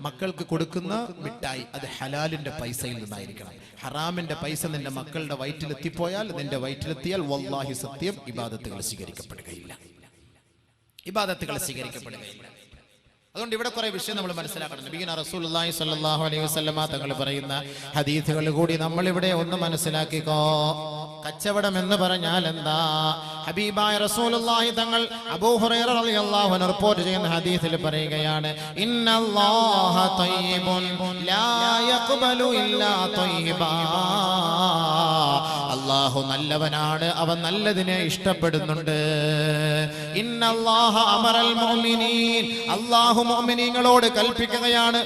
മക്കൾക്ക് കൊടുക്കുന്ന മിഠായി അത് ഹലാലിന്റെ പൈസയിൽ നിന്നായിരിക്കണം. ഹറാമിന്റെ പൈസ നിന്റെ മക്കളുടെ വയറ്റിലെത്തിപ്പോയാൽ, നിന്റെ വയറ്റിലെത്തിയാൽ വല്ലാഹി സത്യം ഇബാദത്തുകൾ സ്വീകരിക്കപ്പെടുകയില്ല. അതുകൊണ്ട് ഇവിടെ കുറെ വിഷയം നമ്മൾ മനസ്സിലാക്കണം. നബിയുനാ റസൂലുള്ളാഹി സ്വല്ലല്ലാഹു അലൈഹി വസല്ലമ തങ്ങൾ പറയുന്ന ഹദീസുകൾ കൂടി നമ്മൾ ഇവിടെ ഒന്ന് മനസ്സിലാക്കിക്കോ. കച്ചവടം എന്ന് പറഞ്ഞാൽ എന്താ? ഹബീബായ റസൂലുള്ളാഹി തങ്ങൾ അബൂ ഹുറൈറ റളിയല്ലാഹു അൻഹു റിപ്പോർട്ട് ചെയ്യുന്ന ഹദീസിൽ പറയുകയാണ്, ഇന്നല്ലാഹ തയ്യിബുൻ ലാ യഖ്ബലു ഇല്ലാ തയ്യിബാ. അല്ലാഹു നല്ലവനാണ്, അവൻ നല്ലതിനെ ഇഷ്ടപ്പെടുന്നുണ്ട്. ഇന്നല്ലാഹ അമറൽ മുഅ്മിനീൻ, അല്ലാഹു മുഅ്മിനീങ്ങളോട് കൽപ്പിക്കുകയാണ്,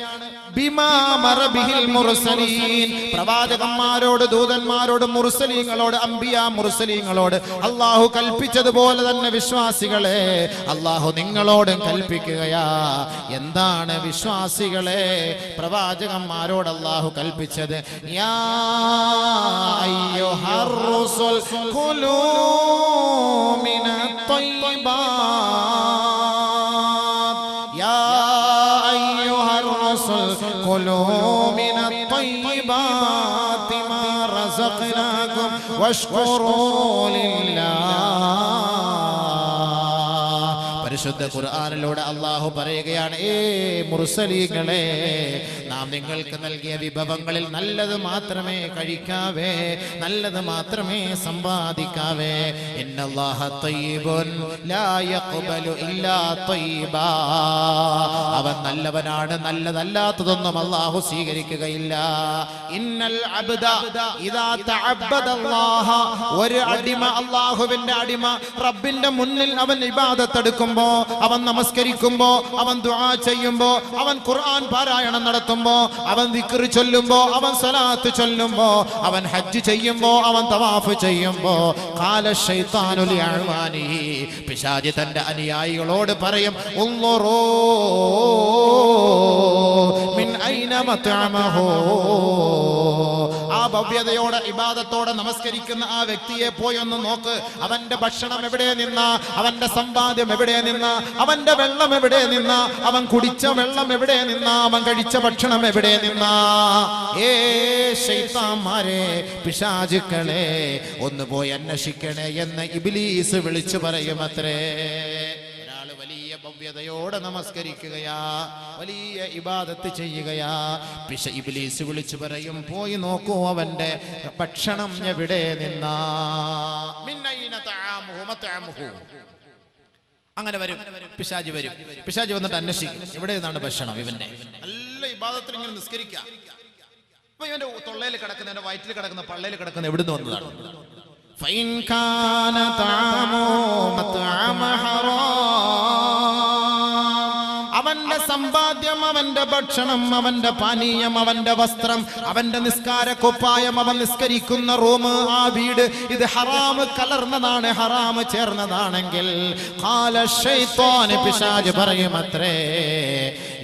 ബിമാ അമറ ബിഹിൽ മുർസലീൻ, പ്രവാചകന്മാരോട്, ദൂതന്മാരോട്, മുർസലീങ്ങളോട്, അംബിയാ മുർസലീങ്ങളോട് അല്ലാഹു കൽപ്പിച്ചതുപോലെ തന്നെ വിശ്വാസികളെ അല്ലാഹു നിങ്ങളോടും കൽപ്പിക്കുകയാ. എന്താണ് വിശ്വാസികളെ പ്രവാചകന്മാരോട് അല്ലാഹു കൽപ്പിച്ചത്? യാ അയ്യുഹർ റസൂൽ ഖുലൂ മിനത് ത്വയ്യിബാത്, യാ അയ്യുഹർ റസൂൽ ഖുലൂ മിനത് ത്വയ്യിബാതി മാ റസഖ്നാകും വഷ്കുറൂ ലില്ലാഹ്. പരിശുദ്ധ ഖുർആനിലൂടെ അല്ലാഹു പറയുകയാണ്, ഏ മുർസലീങ്ങളെ, നാം നിങ്ങൾക്ക് നൽകിയ വിഭവങ്ങളിൽ നല്ലത് മാത്രമേ കഴിക്കാവേ, നല്ലത് മാത്രമേ സമ്പാദിക്കാവേ. ഇന്നല്ലാഹ തയ്യിബുൻ ലാ യഖ്ബലു ഇല്ലാ തയ്യിബാ. അവൻ നല്ലവനാണ്, നല്ലതല്ലാത്തതൊന്നും അല്ലാഹു സ്വീകരിക്കുകയില്ല. ഇന്നൽ അബ്ദ ഇദാ തഅബ്ബദല്ലാഹ, ഒരു അടിമ, അല്ലാഹുവിന്റെ അടിമ റബ്ബിന്റെ മുന്നിൽ അവൻ ഇബാദത്ത് എടുക്കുമ്പോൾ, അവൻ നമസ്കരിക്കുമ്പോ, അവൻ ദുആ ചെയ്യുമ്പോ, അവൻ ഖുർആൻ പാരായണം നടത്തുമ്പോ, അവൻ ദിക്ർ ചൊല്ലുമ്പോ, അവൻ സ്വലാത്ത് ചൊല്ലുമ്പോ, അവൻ ഹജ്ജ് ചെയ്യുമ്പോ, അവൻ തവാഫ് ചെയ്യുമ്പോ, ഖാല ശൈത്താനു ലിഅഅ്വാനിഹി, പിശാച് തന്റെ അനുയായികളോട് പറയും, ഉൻളുറൂ മിൻ ഐന മത്അമഹു. ആ ഭവ്യതയോടെ ഇബാദത്തോടെ നമസ്കരിക്കുന്ന ആ വ്യക്തിയെ പോയി ഒന്ന് നോക്ക്. അവന്റെ ഭക്ഷണം എവിടെ നിന്നാ, അവന്റെ സമ്പാദ്യം എവിടെ നിന്നാ, അവന്റെ വെള്ളം എവിടെ നിന്നാ, അവൻ കുടിച്ച വെള്ളം എവിടെ നിന്നാ, അവൻ കഴിച്ച ഭക്ഷണം എവിടെ നിന്നാ. ഏ ശൈത്താന്മാരെ, പിശാചുക്കളെ, ഒന്ന് പോയി അന്വേഷിക്കണേ എന്ന് ഇബ്ലീസ് വിളിച്ചു പറയുമത്രേ. ഒരാള് വലിയ ഭവ്യതയോടെ നമസ്കരിക്കുകയാ, വലിയ ഇബാദത്ത് ചെയ്യുകയാ, ഇബ്ലീസ് വിളിച്ചു പറയും, പോയി നോക്കൂ അവന്റെ ഭക്ഷണം എവിടെ നിന്നാ. മിന്നൈന തആമുഹു മത്അമുഹു. അങ്ങനെ വരും, പിശാച് വരും. പിശാച് വന്നിട്ട് അന്വേഷിക്കും, എവിടെ നിന്നാണ് ഭക്ഷണം ഇവന്റെ. നല്ല ഇബാദത്തിൽ ഇങ്ങനെ നിസ്കരിക്കാം, അപ്പൊ ഇവന്റെ തൊള്ളയിൽ കിടക്കുന്ന, എന്റെ വയറ്റിൽ കിടക്കുന്ന, പള്ളയിൽ കിടക്കുന്ന എവിടുന്ന് വന്നതാണ്. ഫൈൻ കാന തആമു മത്അമ ഹറാം, അവന്റെ സമ്പാദ്യം, അവന്റെ ഭക്ഷണം, അവന്റെ പാനീയം, അവന്റെ വസ്ത്രം, അവന്റെ നിസ്കാര കുപ്പായം, അവൻ നിസ്കരിക്കുന്ന റൂം, ആ വീട്, ഇത് ഹറാം കലർന്നതാണ്, ഹറാം ചേർന്നതാണെങ്കിൽ, ഖാല ശൈത്താൻ, പിശാച് പറയുമത്രേ,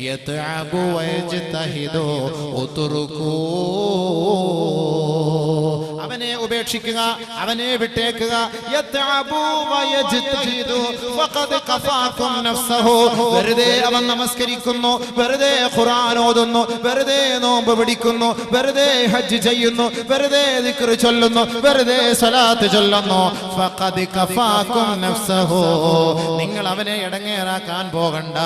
യത്അബു വയജ്തഹിദു ഉത്റുകൂ, അവനെ ഉപേക്ഷിക്കുക, അവനെ വിട്ടേക്കുക. യത്അബു വയജ്തഹിദു ഫഖദ് ഖഫാകും നഫ്സഹു, വെറുതെ അവൻ നമസ്കരിക്കുന്നു, വെറുതെ ഖുർആൻ ഓതുന്നു, വെറുതെ നോമ്പ് പിടിക്കുന്നു, വെറുതെ ഹജ്ജ് ചെയ്യുന്നു, വെറുതെ ദിക്ർ ചൊല്ലുന്നു, വെറുതെ സ്വലാത്ത് ചൊല്ലുന്നു. ഫഖദ് ഖഫാകും നഫ്സഹു, നിങ്ങൾ അവനെ ഇടങ്ങേറാക്കാൻ പോകണ്ട,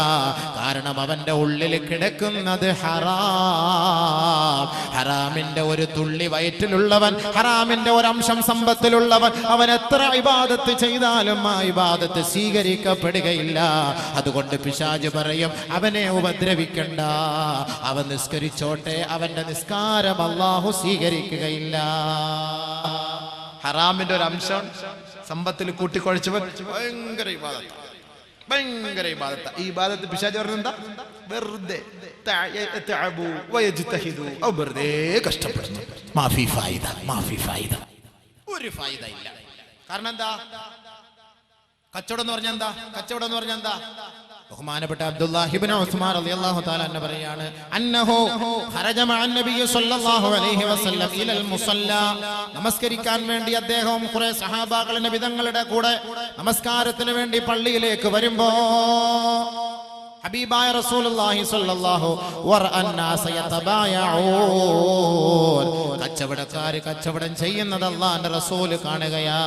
കാരണം അവന്റെ ഉള്ളിൽ കിടക്കുന്നത് ഹറാം. ഹറാമിന്റെ ഒരു തുള്ളി വയറ്റിലുള്ളവൻ, ഹറാമിന്റെ ഒരംശം സമ്പത്തിലുള്ളവൻ, അവൻ എത്ര ഇബാദത്ത് ചെയ്താലും ആ ഇബാദത്ത് സ്വീകരിക്കപ്പെടുകയില്ല. അതുകൊണ്ട് പിശാച് പറയും, അവനെ ഉപദ്രവിക്കണ്ട, അവൻ നിസ്കരിച്ചോട്ടെ, അവന്റെ നിസ്കാരം അല്ലാഹു സ്വീകരിക്കുകയില്ല. ഹറാമിന്റെ ഒരു അംശം സമ്പത്തിൽ കൂട്ടിക്കുഴച്ചവൻ ഭയങ്കര ഇബാദത്ത്, ഭയങ്കര ഇബാദത്ത്. ഈ ഇബാദത്ത് പിശാച് പറഞ്ഞെന്താ? വെറുതെ വെറുതെ കഷ്ടപ്പെടുന്നു. മാഫി ഫായിദ, മാഫി ഫായിദ, ഒരു ഫായിദ ഇല്ല. കാരണം എന്താ? കച്ചവടം എന്ന് പറഞ്ഞാൽ എന്താ? കച്ചവടം എന്ന് പറഞ്ഞാൽ എന്താ? ബഹുമാനപ്പെട്ട അബ്ദുല്ലാഹി ഇബ്നു ഉസ്മാൻ റളിയല്ലാഹു തആല അൻഹു പറയാണ്, അന്നഹു ഖറജ മഅൻ നബി സ്വല്ലല്ലാഹു അലൈഹി വസല്ലം ഇലൽ മുസല്ല, നമസ്കരിക്കാൻ വേണ്ടി അദ്ദേഹവും കുറെ സഹാബാക്കൾ നബി തങ്ങളുടെ കൂടെ നമസ്കാരത്തിന് വേണ്ടി പള്ളിയിലേക്ക് വരുമ്പോ ഹബീബായ റസൂലുള്ളാഹി സ്വല്ലല്ലാഹു വറഅന്നാസ യതബായഊൻ കച്ചവടക്കാർ കച്ചവടം ചെയ്യുന്നത് അല്ലാഹുവിന്റെ റസൂൽ കാണുകയാ.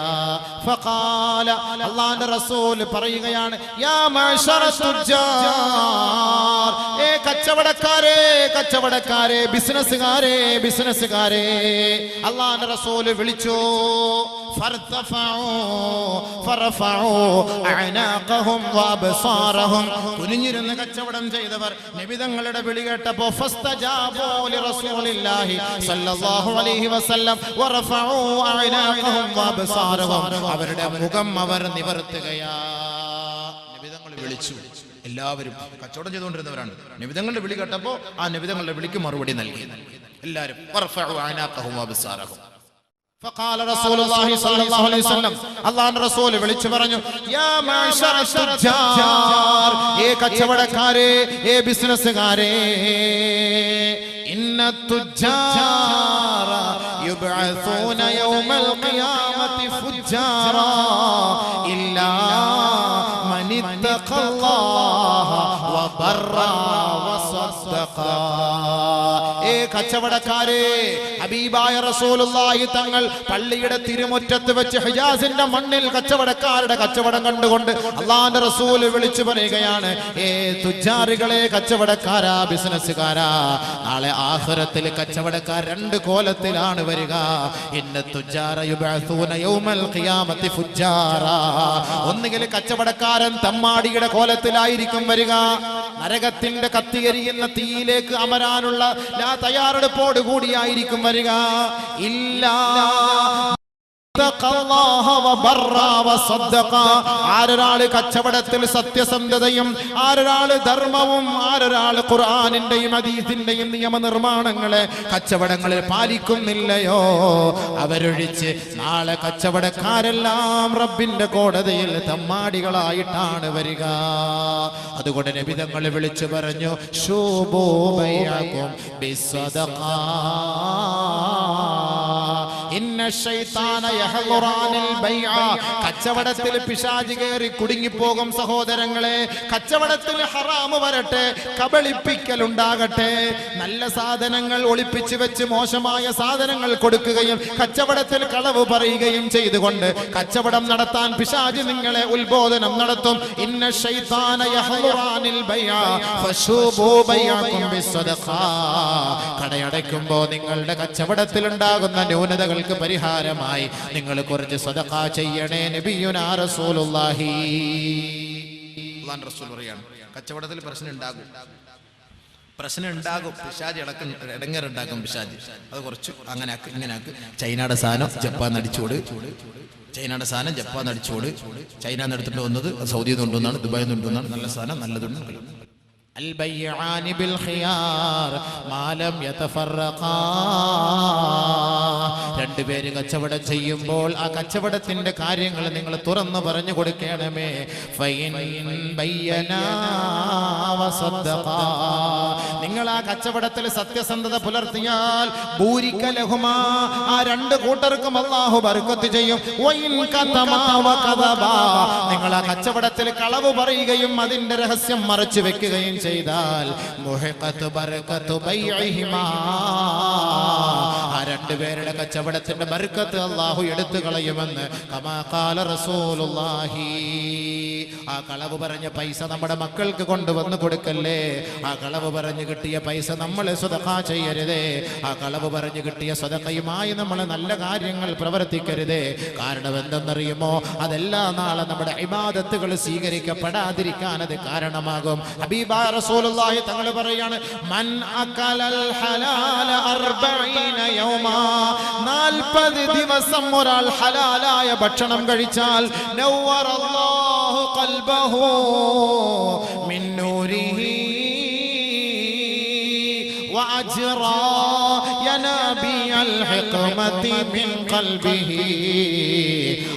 ഫഖാല അല്ലാഹുവിന്റെ റസൂൽ പറയുകയാണ്, യാ മഅശറ തുജ്ജാർ, ഏ കച്ചവടക്കാരെ ബിസിനസ്സുകാരെ അല്ലാഹുവിന്റെ റസൂൽ വിളിച്ചു. കുനിഞ്ഞിരുന്ന് കച്ചവടം ചെയ്തവർ നബി തങ്ങളുടെ വിളി കേട്ടപ്പോൾ അവരുടെ മുഖം അവർ നിവർത്തുകയാ. നബി തങ്ങൾ വിളിച്ചു. എല്ലാവരും കച്ചവടം ചെയ്തുകൊണ്ടിരുന്നവരാണ്. നബി തങ്ങളുടെ വിളി കേട്ടപ്പോ ആ നബി തങ്ങളുടെ വിളിക്ക് മറുപടി നൽകി എല്ലാവരും. فقال رسول الله صلى الله عليه وسلم അല്ലാഹുവിന്റെ റസൂൽ വിളിച്ചു പറഞ്ഞു, യാ മഅശറ തുജ്ജാർ, ഏ കച്ചവടക്കാരെ, ഏ ബിസിനസ്സുകാരെ, ഇന്ന തുജ്ജാറ യുബ്അസൂന യൗമൽ ഖിയാമത്തി ഫുജ്ജാറ ഇല്ലാ മൻ ഇത്തഖല്ലാഹ വബറ വസദ്ദഖ. ഏ കച്ചവടക്കാരെ, ഹബീബായ റസൂലുള്ളാഹി തങ്ങൾ പള്ളിയുടെ തിരുമുറ്റത്ത് വെച്ച് ഹിജാസിന്റെ മണ്ണിൽ കച്ചവടക്കാരുടെ കച്ചവടം കണ്ടുകൊണ്ട് അല്ലാഹുവിന്റെ റസൂൽ വിളിച്ചു പറയുകയാണ്, ഏ തുജ്ജാറുകളെ, കച്ചവടക്കാരാ, ബിസിനസ്സുകാരാ, നാളെ ആഖിറത്തിൽ കച്ചവടക്കാർ രണ്ട് കോലത്തിലാണ് വരിക. ഇന്ന തുജ്ജാറ യുബഅസൂന യൗമൽ ഖിയാമത്തി ഫുജ്ജാറ, ഒന്നുകിൽ കച്ചവടക്കാരൻ തമ്മാടിയുടെ കോലത്തിലായിരിക്കും വരിക, നരകത്തിന്റെ കത്തിയെരിയുന്ന തീയിലേക്ക് അമരാനുള്ള തയ്യാറെടുപ്പോട് കൂടിയായിരിക്കും വരിക. ആരൊരാള് കച്ചവടത്തിൽ സത്യസന്ധതയും, ആരൊരാള് ധർമ്മവും, ആരൊരാള് ഖുർആനിന്റെയും ഹദീസിന്റെയും നിയമനിർമ്മാണങ്ങളെ കച്ചവടങ്ങളിൽ പാലിക്കുന്നില്ലയോ, അവരൊഴിച്ച് നാളെ കച്ചവടക്കാരെല്ലാം റബ്ബിന്റെ കോടതിയിൽ തമ്മാടികളായിട്ടാണ് വരിക. അതുകൊണ്ട് നബി തങ്ങൾ വിളിച്ചു പറഞ്ഞു, ശൂബൂ ബൈഅകും ബിസ്സദഖ ഇന്ന ശൈത്താന യഹ്ളുറാനിൽ ബൈഅ. കച്ചവടത്തിൽ പിശാച് കയറി കുടുങ്ങിപ്പോകും സഹോദരങ്ങളെ. കച്ചവടത്തിൽ ഹറാമ് വരട്ടെ, കബളിപ്പിക്കൽ ഉണ്ടാകട്ടെ, നല്ല സാധനങ്ങൾ ഒളിപ്പിച്ചു വെച്ച് മോശമായ സാധനങ്ങൾ കൊടുക്കുകയും കച്ചവടത്തിൽ കളവ് പറയുകയും ചെയ്തുകൊണ്ട് കച്ചവടം നടത്താൻ പിശാച് നിങ്ങളെ ഉത്ബോധനം നടത്തും. ഇന്ന ശൈത്താന യഹ്ളുറാനിൽ ബൈഅ ഫശൂബൂ ബൈഅകും ബിസ്സദഖ. കടയടയ്ക്കുമ്പോൾ നിങ്ങളുടെ കച്ചവടത്തിൽ ഉണ്ടാകുന്ന ന്യൂനതകൾ പരിഹാരമായി നിങ്ങൾ കുറച്ച് സദഖ ചെയ്യണേ. നബിയുനാ റസൂലുള്ളാഹി അല്ലാഹുവിന്റെ റസൂൽ പറയാണ്, കച്ചവടത്തിൽ പ്രശ്നം ഉണ്ടാകും, പിശാച് ഇടങ്ങേറുണ്ടാക്കും പിശാച്. അത് കുറച്ച് അങ്ങനെ ആക്ക്, ഇങ്ങനെ ആക്ക്. ചൈനയുടെ സാധനം ജപ്പാൻ അടിച്ചോട്, ചൈനയുടെ സാധനം ജപ്പാൻ അടിച്ചോട്. ചൈന എടുത്തിട്ട് വന്നത് സൗദിയിൽ നിന്ന് കൊണ്ടുവന്നാണ്, ദുബായിൽ നിന്ന് കൊണ്ടുവന്നാണ്. നല്ല സാധനം നല്ലതുണ്ട്. البيعان بالخيار ما لم يتفرقا. രണ്ടുപേര് കച്ചവടം ചെയ്യുമ്പോൾ ആ കച്ചവടത്തിന്റെ കാര്യങ്ങൾ നിങ്ങൾ തുറന്നു പറഞ്ഞു കൊടുക്കണമേ. നിങ്ങൾ ആ കച്ചവടത്തിൽ സത്യസന്ധത പുലർത്തിയാൽ ബൂരിക്കലഹുമാ, ആ രണ്ട് കൂട്ടർക്കും അല്ലാഹു ബർക്കത്ത് ചെയ്യും. നിങ്ങൾ ആ കച്ചവടത്തിൽ കളവ് പറയുകയും അതിന്റെ രഹസ്യം മറച്ചു വെക്കുകയും ചെയ്താൽ മുഹിഖത്ത് ബർക്കത്തു ബൈഇഹിമാ, ആ രണ്ടുപേരുടെ കച്ചവടത്തിന്റെ ബർക്കത്ത് അല്ലാഹു എടുത്തു കളയുമെന്ന് കമാ ഖാല റസൂലുള്ളാഹി. ആ കളവ് പറഞ്ഞ പൈസ നമ്മുടെ മക്കൾക്ക് കൊണ്ടുവന്ന് കൊടുക്കല്ലേ. ആ കളവ് പറഞ്ഞു കിട്ടിയ പൈസ നമ്മൾ സദഖ ചെയ്യരുതേ. ആ കളവ് പറഞ്ഞു കിട്ടിയ സദഖയുമായി നമ്മൾ നല്ല കാര്യങ്ങൾ പ്രവർത്തിക്കരുതേ. കാരണം എന്തെന്നറിയുമോ, അതെല്ലാം നാളെ നമ്മുടെ ഇബാദത്തുകൾ സ്വീകരിക്കപ്പെടാതിരിക്കാൻ അത് കാരണമാകും. ഹബീബായ റസൂലുള്ളാഹി തങ്ങൾ പറയാണ്, മൻ അകലൽ ഹലാല 40 യൗമാ, 40 ദിവസം ഒരാൾ ഹലാലായ ഭക്ഷണം കഴിച്ചാൽ നവ്വറല്ലാഹു ഖൽബഹു മിൻ നൂരിഹി وأجرى ينابيع الحكمة من قلبه.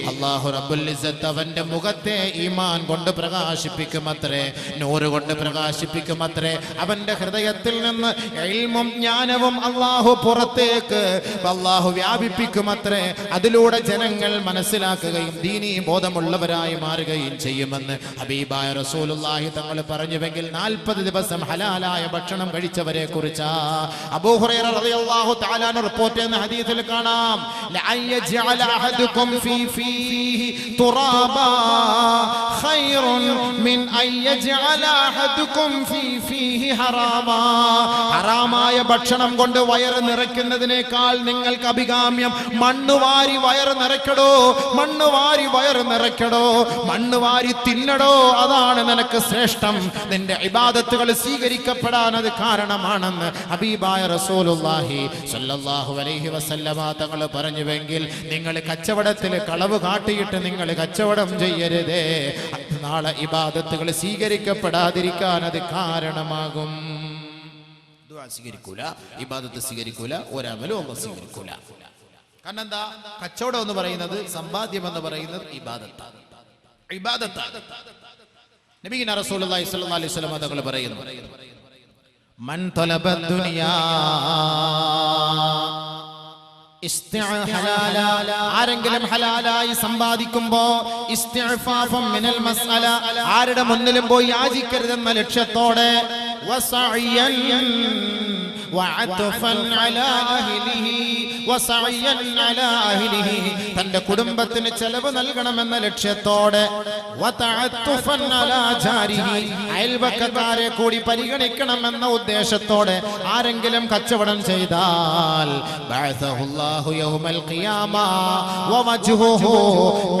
അല്ലാഹു റബ്ബുൽ ഇസ്സത്ത് അവന്റെ മുഖത്തെ ഈമാൻ കൊണ്ട് പ്രകാശിപ്പിക്കുമത്രേ, നൂറ് കൊണ്ട് പ്രകാശിപ്പിക്കുമത്രേ. അവന്റെ ഹൃദയത്തിൽ നിന്ന് ഇൽമും ജ്ഞാനവും അല്ലാഹു പുറത്തേക്ക് അല്ലാഹു വ്യാപിപ്പിക്കുമത്രേ. അതിലൂടെ ജനങ്ങൾ മനസ്സിലാക്കുകയും ദീനീ ബോധമുള്ളവരായി മാറുകയും ചെയ്യുമെന്ന് ഹബീബായ റസൂലുള്ളാഹി തങ്ങൾ പറഞ്ഞുവെങ്കിൽ 40 ദിവസം ഹലാലായ ഭക്ഷണം കഴിച്ചവരെ കുറിച്ച് അബൂ ഹുറൈറ റളിയല്ലാഹു തആല റിപ്പോർട്ട് ചെയ്യുന്ന ഹദീസിൽ കാണാം, ലഅയ്യജഅല അഹദുകും ഫീ ഫീഹി തുറാബാ ഖൈറുൻ മിൻ അയ്യജഅല അഹദുകും ഫീ ഫീഹി ഹറാമാ. ഹറാമായ ഭക്ഷണം കൊണ്ട് വയറ് നിറയ്ക്കുന്നതിനേക്കാൾ നിങ്ങൾക്ക് അഭികാമ്യം മണ്ണ് വാരി വയറ് നിറയ്ക്കടോ, മണ്ണ് വാരി വയറ് നിറയ്ക്കടോ, മണ്ണ് വാരി തിന്നടോ. അതാണ് നിനക്ക് ശ്രേഷ്ഠം. നിന്റെ ഇബാദത്തുകൾ സ്വീകരിക്കപ്പെടാൻ അത് കാരണമാണെന്ന് ഹബീബായ റസൂലുള്ളാഹി സ്വല്ലല്ലാഹു അലൈഹി വസല്ലമ തങ്ങൾ പറഞ്ഞുവെങ്കിൽ നിങ്ങൾ കച്ചവടത്തിൽ കളവ് കാട്ടിയിട്ട് നിങ്ങൾ കച്ചവടം ചെയ്യരുതേ. നാളെ ഇബാദത്തുകൾ സ്വീകരിക്കപ്പെടാതിരിക്കാൻ അത് കാരണമാകും. ദുആ സ്വീകരിക്കൂല, ഇബാദത്ത് സ്വീകരിക്കൂല, ഒരമലും അല്ലാഹു സ്വീകരിക്കൂല. കാരണം എന്താ? കച്ചവടം എന്ന് പറയുന്നത്, സമ്പാദ്യം എന്ന് പറയുന്നത് ഇബാദത്താണ്. ഇബാദത്താണ്. നബിയുനാ റസൂലുള്ളാഹി സ്വല്ലല്ലാഹു അലൈഹി വസല്ലം തങ്ങൾ പറയുന്നു, മൻ തലബ ദുനിയാ ആരെങ്കിലും ഹലാലായി സമ്പാദിക്കുമ്പോ ഇസ്തിഅഫാഫൻ മിനൽ മസ്അല, ആരുടെ മുന്നിലും പോയി യാചിക്കരുതെന്ന ലക്ഷ്യത്തോടെ വസഅയൻ വഅത്ഫൻ അലാ അഹ്ലിഹി വസഅയൻ അലാ അഹ്ലിഹി, തന്റെ കുടുംബത്തിന് ചെലവ് നൽകണമെന്ന ലക്ഷ്യത്തോടെ വതഅത്തുഫൻ അലാ ജാരിഹി, അയൽവക്കക്കാരെ കൂടി പരിഗണിക്കണമെന്ന ഉദ്ദേശത്തോടെ ആരെങ്കിലും കച്ചവടം ചെയ്താൽ ബഅസഹുല്ലാഹു യൗമൽ ഖിയാമ വവജ്ഹുഹു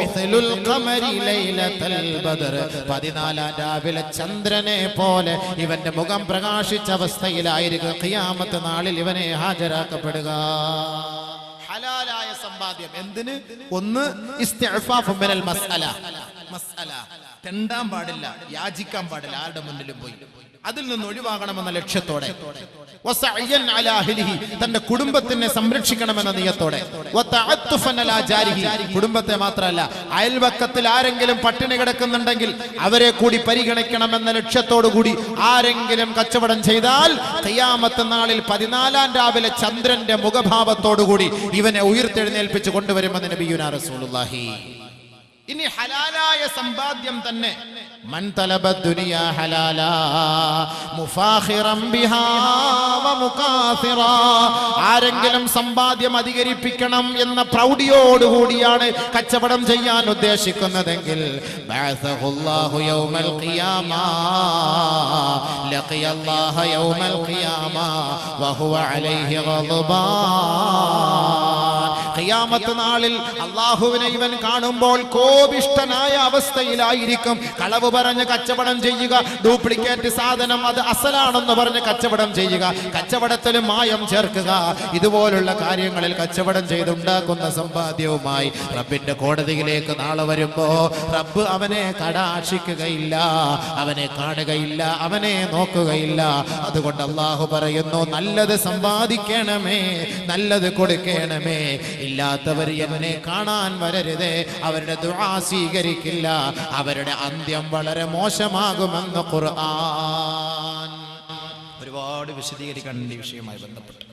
മിസ്ലുൽ ഖമരി ലൈലത്തൽ ബദർ, 14 രാവിലെ ചന്ദ്രനെ പോലെ ഇവന്റെ മുഖം പ്രകാശിച്ച അവസ്ഥയിലായിരിക്കും ഖിയാമത്ത് നാളിൽ ഇവനെ ഹാജരാക്കപ്പെടുക. ഹലാലായ സമ്പാദ്യം എന്തിന്? ഒന്ന് ഇസ്തിഅഫാഫു മിനൽ മസ്അല, മസ്അല തെണ്ടാൻ പാടില്ല, യാചിക്കാൻ പാടില്ല ആരുടെ മുന്നിലും പോയി, അതിൽ നിന്ന് ഒഴിവാകണമെന്ന ലക്ഷ്യത്തോടെ. വസഅയൻ അലാ അഹ്ലിഹി, തന്റെ കുടുംബത്തിനെ സംരക്ഷിക്കണമെന്ന നിയത്തോടെ. വതഅത്തുഫൻ അലാ ജാരിഹി, കുടുംബത്തെ മാത്രമല്ല അയൽവക്കത്തിൽ ആരെങ്കിലും പട്ടിണി കിടക്കുന്നുണ്ടെങ്കിൽ അവരെ കൂടി പരിഗണിക്കണമെന്ന ലക്ഷ്യത്തോടു കൂടി ആരെങ്കിലും കച്ചവടം ചെയ്താൽ ഖിയാമത്ത് നാളിൽ 14 രാവിലെ ചന്ദ്രന്റെ മുഖഭാവത്തോടു കൂടി ഇവനെ ഉയർത്തെഴുന്നേൽപ്പിച്ച് കൊണ്ടുവരുമെന്ന് നബിയുനാ റസൂലുള്ളാഹി. ഇനി ഹലാലായ സമ്പാദ്യം തന്നെ, മൻ തലബ ദുനിയാ ഹലാലാ മുഫാഖിറൻ ബിഹാ വമുകാസിറാ, ആരെങ്കിലും സമ്പാദ്യം അധികരിപ്പിക്കണം എന്ന പ്രൗഢിയോടുകൂടിയാണ് കച്ചവടം ചെയ്യാൻ ഉദ്ദേശിക്കുന്നതെങ്കിൽ ബഅസഹുല്ലാഹു യൗമൽ ഖിയാമ ലഖിയല്ലാഹ യൗമൽ ഖിയാമ വഹുവ അലൈഹി ഗളബാൻ, ഖിയാമത്ത് നാളിൽ അല്ലാഹുവിനെ ഇവൻ കാണുമ്പോൾ കോപിഷ്ഠനായ അവസ്ഥയിലായിരിക്കും. കളവ് പറഞ്ഞ് കച്ചവടം ചെയ്യുക, ഡ്യൂപ്ലിക്കേറ്റ് സാധനം അത് അസലാണെന്ന് പറഞ്ഞ് കച്ചവടം ചെയ്യുക, കച്ചവടത്തിൽ മായം ചേർക്കുക, ഇതുപോലുള്ള കാര്യങ്ങളിൽ കച്ചവടം ചെയ്തുണ്ടാക്കുന്ന സമ്പാദ്യവുമായി റബ്ബിന്റെ കോടതിയിലേക്ക് നാളെ വരുമ്പോ റബ്ബ് അവനെ കടാക്ഷിക്കുകയില്ല, അവനെ കാണുകയില്ല, അവനെ നോക്കുകയില്ല. അതുകൊണ്ട് അല്ലാഹു പറയുന്നു, നല്ലത് സമ്പാദിക്കണമേ, നല്ലത് കൊടുക്കണമേ, ഇല്ലാത്തവർ എന്നെ കാണാൻ വരരുതേ, അവരുടെ ദുആ സ്വീകരിക്കില്ല, അവരുടെ അന്ത്യം വളരെ മോശമാകുമെന്ന് ഖുർആൻ. ഒരുപാട് വിശദീകരിക്കേണ്ട ഈ വിഷയവുമായി ബന്ധപ്പെട്ട്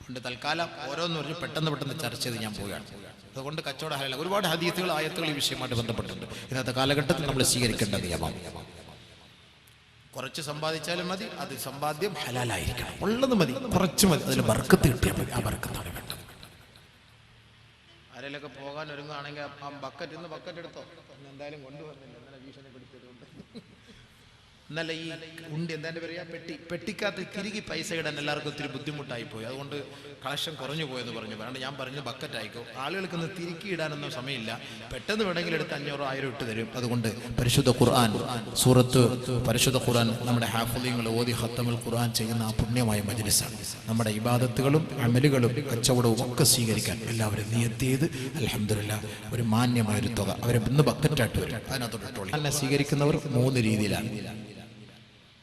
കൊണ്ട് തൽക്കാലം ഓരോന്നും പെട്ടെന്ന് ചർച്ച ചെയ്ത് ഞാൻ പോവുകയാണ്. അതുകൊണ്ട് കച്ചവട ഹലാൽ ഒരുപാട് ഹദീസുകൾ ആയത്തുകൾ ഈ വിഷയമായിട്ട് ബന്ധപ്പെട്ടിട്ടുണ്ട്. ഇന്നത്തെ കാലഘട്ടത്തിൽ നമ്മൾ സ്വീകരിക്കേണ്ട നിയമം, കുറച്ച് സമ്പാദിച്ചാലും മതി, അത് സമ്പാദ്യം ഹലാലായിരിക്കണം, ഉള്ളത് മതി, കുറച്ച് മതി, അതിൽ ബർക്കത്ത് കിട്ടിയാൽ മതി. ആ ബർക്കത്താണ് വേണ്ടത്. ആരെങ്കിലൊക്കെ പോകാൻ ഒരുങ്ങുകയാണെങ്കിൽ ആ ബക്കറ്റ് എടുത്തോ, എന്തായാലും കൊണ്ടുവന്നില്ല, ഇന്നലെ ഭീഷണിപ്പെടുത്തിയതുകൊണ്ട്. ഇന്നലെ ഈ ഉണ്ട് എന്താ പറയാ, പെട്ടിക്കകത്ത് തിരികെ പൈസ ഇടാൻ എല്ലാവർക്കും ഒത്തിരി ബുദ്ധിമുട്ടായി പോയി. അതുകൊണ്ട് കളക്ഷൻ കുറഞ്ഞു പോയെന്ന് പറഞ്ഞു. വേണ്ട, ഞാൻ പറഞ്ഞു ബക്കറ്റ് ആയിക്കോ, ആളുകൾക്ക് ഒന്ന് തിരിക്കി ഇടാനൊന്നും സമയമില്ല, പെട്ടെന്ന് വേണമെങ്കിൽ എടുത്ത് 500 1000 ഇട്ട് തരും. അതുകൊണ്ട് പരിശുദ്ധ ഖുർആൻ പരിശുദ്ധ ഖുർആൻ നമ്മുടെ ഹാഫിളീങ്ങൾ ഓതി ഖത്തമുൽ ഖുർആൻ ചെയ്യുന്ന ആ പുണ്യമായ മജ്ലിസാണ്. നമ്മുടെ ഇബാദത്തുകളും അമലുകളും കച്ചവടവും ഒക്കെ സ്വീകരിക്കാൻ എല്ലാവരും നിയത്ത് ചെയ്ത് അൽഹംദുലില്ലാഹ് ഒരു മാന്യമായൊരു തുക അവരെ ഇന്ന് ബക്കറ്റായിട്ട് വരും. അതിനകത്തോട്ട് എന്നെ സ്വീകരിക്കുന്നവർ 3 രീതിയിലാണ്.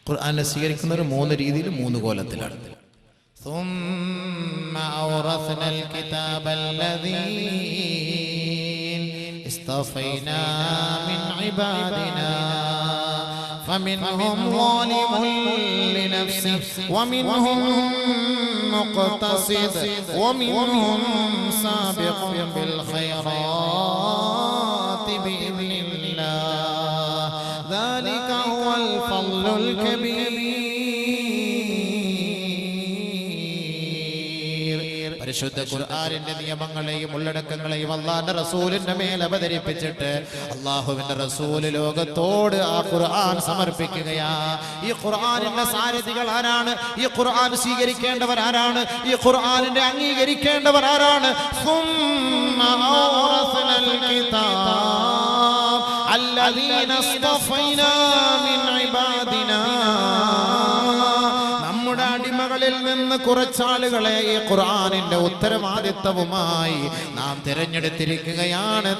ഖുർആനെ സ്വീകരിക്കുന്നവർ 3 രീതിയിൽ 3 കോലത്തിലാണ്. ثم أورثنا الكتاب الذين اصطفينا من عبادنا فمنهم ظالم لنفسه ومنهم مقتصد ومنهم سابق بالخيرات بإذن الله ذلك هو الفضل الكبير. പരിശുദ്ധ ഖുർആനിന്റെ നിയമങ്ങളെയും ഉള്ളടക്കങ്ങളെയും അല്ലാഹുവിന്റെ റസൂലിന്റെ മേൽ അവതരിപ്പിച്ചിട്ട് അല്ലാഹുവിന്റെ റസൂൽ ലോകത്തോട് ആ ഖുർആൻ സമർപ്പിക്കുകയാ. ഈ ഖുർആനിന്റെ സാരഥികൾ ആരാണ്? ഈ ഖുർആൻ സ്വീകരിക്കേണ്ടവർ ആരാണ്? ഈ ഖുർആനിന്റെ അംഗീകരിക്കേണ്ടവർ ആരാണ്? സുമ്മ ഔറസ്നൽ കിതാബ് അല്ലദീന ഇസ്തഫൈനാ മിൻ ഇബാദിനാ, നമ്മുടെ അടിമകളിൽ നിന്ന് കുറച്ചാളുകളെ ഈ ഖുർആനിന്റെ ഉത്തരവാദിത്വവുമായി നാം തിരഞ്ഞെടുത്തിരിക്കുകയാണ്.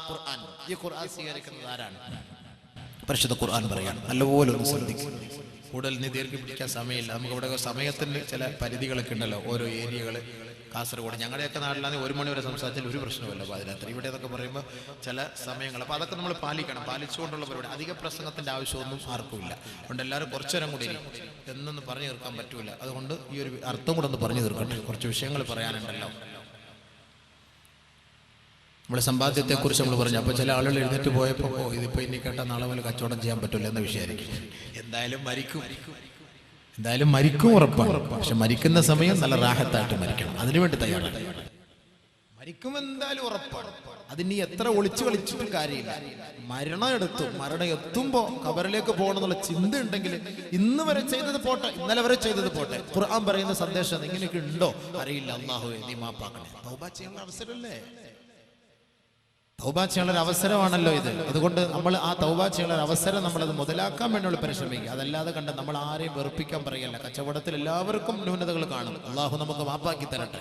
ഖുർആൻ, ഈ ഖുർആൻ സ്വീകരിക്കുന്നത് ആരാണ്? പരിശുദ്ധ ഖുർആൻ പറയാണ്. നല്ലപോലെ ഒന്ന് ശ്രദ്ധിക്കുക. കൂടുതൽ ദീർഘം പിടിക്കാൻ സമയമില്ല. നമുക്ക് ഇവിടെ സമയത്തിന് ചില പരിധികളൊക്കെ ഉണ്ടല്ലോ, ഓരോ ഏരിയകൾ. കാസർഗോഡ് ഞങ്ങളുടെയൊക്കെ നാട്ടിലാണെങ്കിൽ 1 മണി വരെ സംസാരിച്ചാൽ ഒരു പ്രശ്നമല്ല പാതിരാത്രി. ഇവിടെ എന്നൊക്കെ പറയുമ്പോൾ ചില സമയങ്ങൾ, അപ്പോൾ അതൊക്കെ നമ്മൾ പാലിക്കണം. പാലിച്ചുകൊണ്ടുള്ള പരിപാടി. അധിക പ്രസംഗത്തിൻ്റെ ആവശ്യമൊന്നും ആർക്കുമില്ല. അതുകൊണ്ട് എല്ലാവരും കുറച്ചേരം കൂടി എന്നൊന്നും പറഞ്ഞു തീർക്കാൻ പറ്റൂല. അതുകൊണ്ട് ഈ ഒരു അർത്ഥം കൂടെ ഒന്ന് പറഞ്ഞു തീർക്കട്ടെ. കുറച്ച് വിഷയങ്ങൾ പറയാനുണ്ടല്ലോ. നമ്മുടെ സമ്പാദ്യത്തെക്കുറിച്ച് നമ്മൾ പറഞ്ഞു. അപ്പോൾ ചില ആളുകൾ എഴുന്നേറ്റ് പോയപ്പോൾ ഇതിപ്പോൾ ഇനി കേട്ടാൽ നാളെ മുതൽ കച്ചവടം ചെയ്യാൻ പറ്റില്ല എന്ന വിഷയമായിരിക്കും. എന്തായാലും മരിക്കും ഉറപ്പാണ്. പക്ഷെ മരിക്കുന്ന സമയം നല്ല റാഹത്തായിട്ട് മരിക്കണം. അതിനുവേണ്ടി തയ്യാറാണ്. മരിക്കും എന്തായാലും ഉറപ്പാണ്. അതിന് എത്ര ഒളിച്ചു കളിച്ചിട്ടും കാര്യമില്ല. മരണം എത്തുമ്പോ ഖബറിലേക്ക് പോകണമെന്നുള്ള ചിന്ത ഉണ്ടെങ്കിൽ ഇന്ന് വരെ ചെയ്തത് പോട്ടെ, ഇന്നലെ വരെ ചെയ്തത് പോട്ടെ. ഖുർആൻ പറയുന്ന സന്ദേശം ഇങ്ങനെയൊക്കെ ഉണ്ടോ അറിയില്ല. അല്ലാഹുവേ നീ മാപ്പാക്കണേ. തൗബ ചെയ്യാനുള്ള അവസരമല്ലേ? തൗബ ചെയ്യാനുള്ള അവസരമാണല്ലോ ഇത്. അതുകൊണ്ട് നമ്മൾ ആ തൗബ ചെയ്യാനുള്ള അവസരം നമ്മളത് മുതലാക്കാൻ വേണ്ടിയുള്ള പരിശ്രമിക്കുക. അതല്ലാതെ കണ്ട് നമ്മൾ ആരെയും വെറുപ്പിക്കാൻ പറയല്ല. കച്ചവടത്തിൽ എല്ലാവർക്കും ന്യൂനതകൾ കാണും. അള്ളാഹു നമുക്ക് മാപ്പാക്കി തരട്ടെ.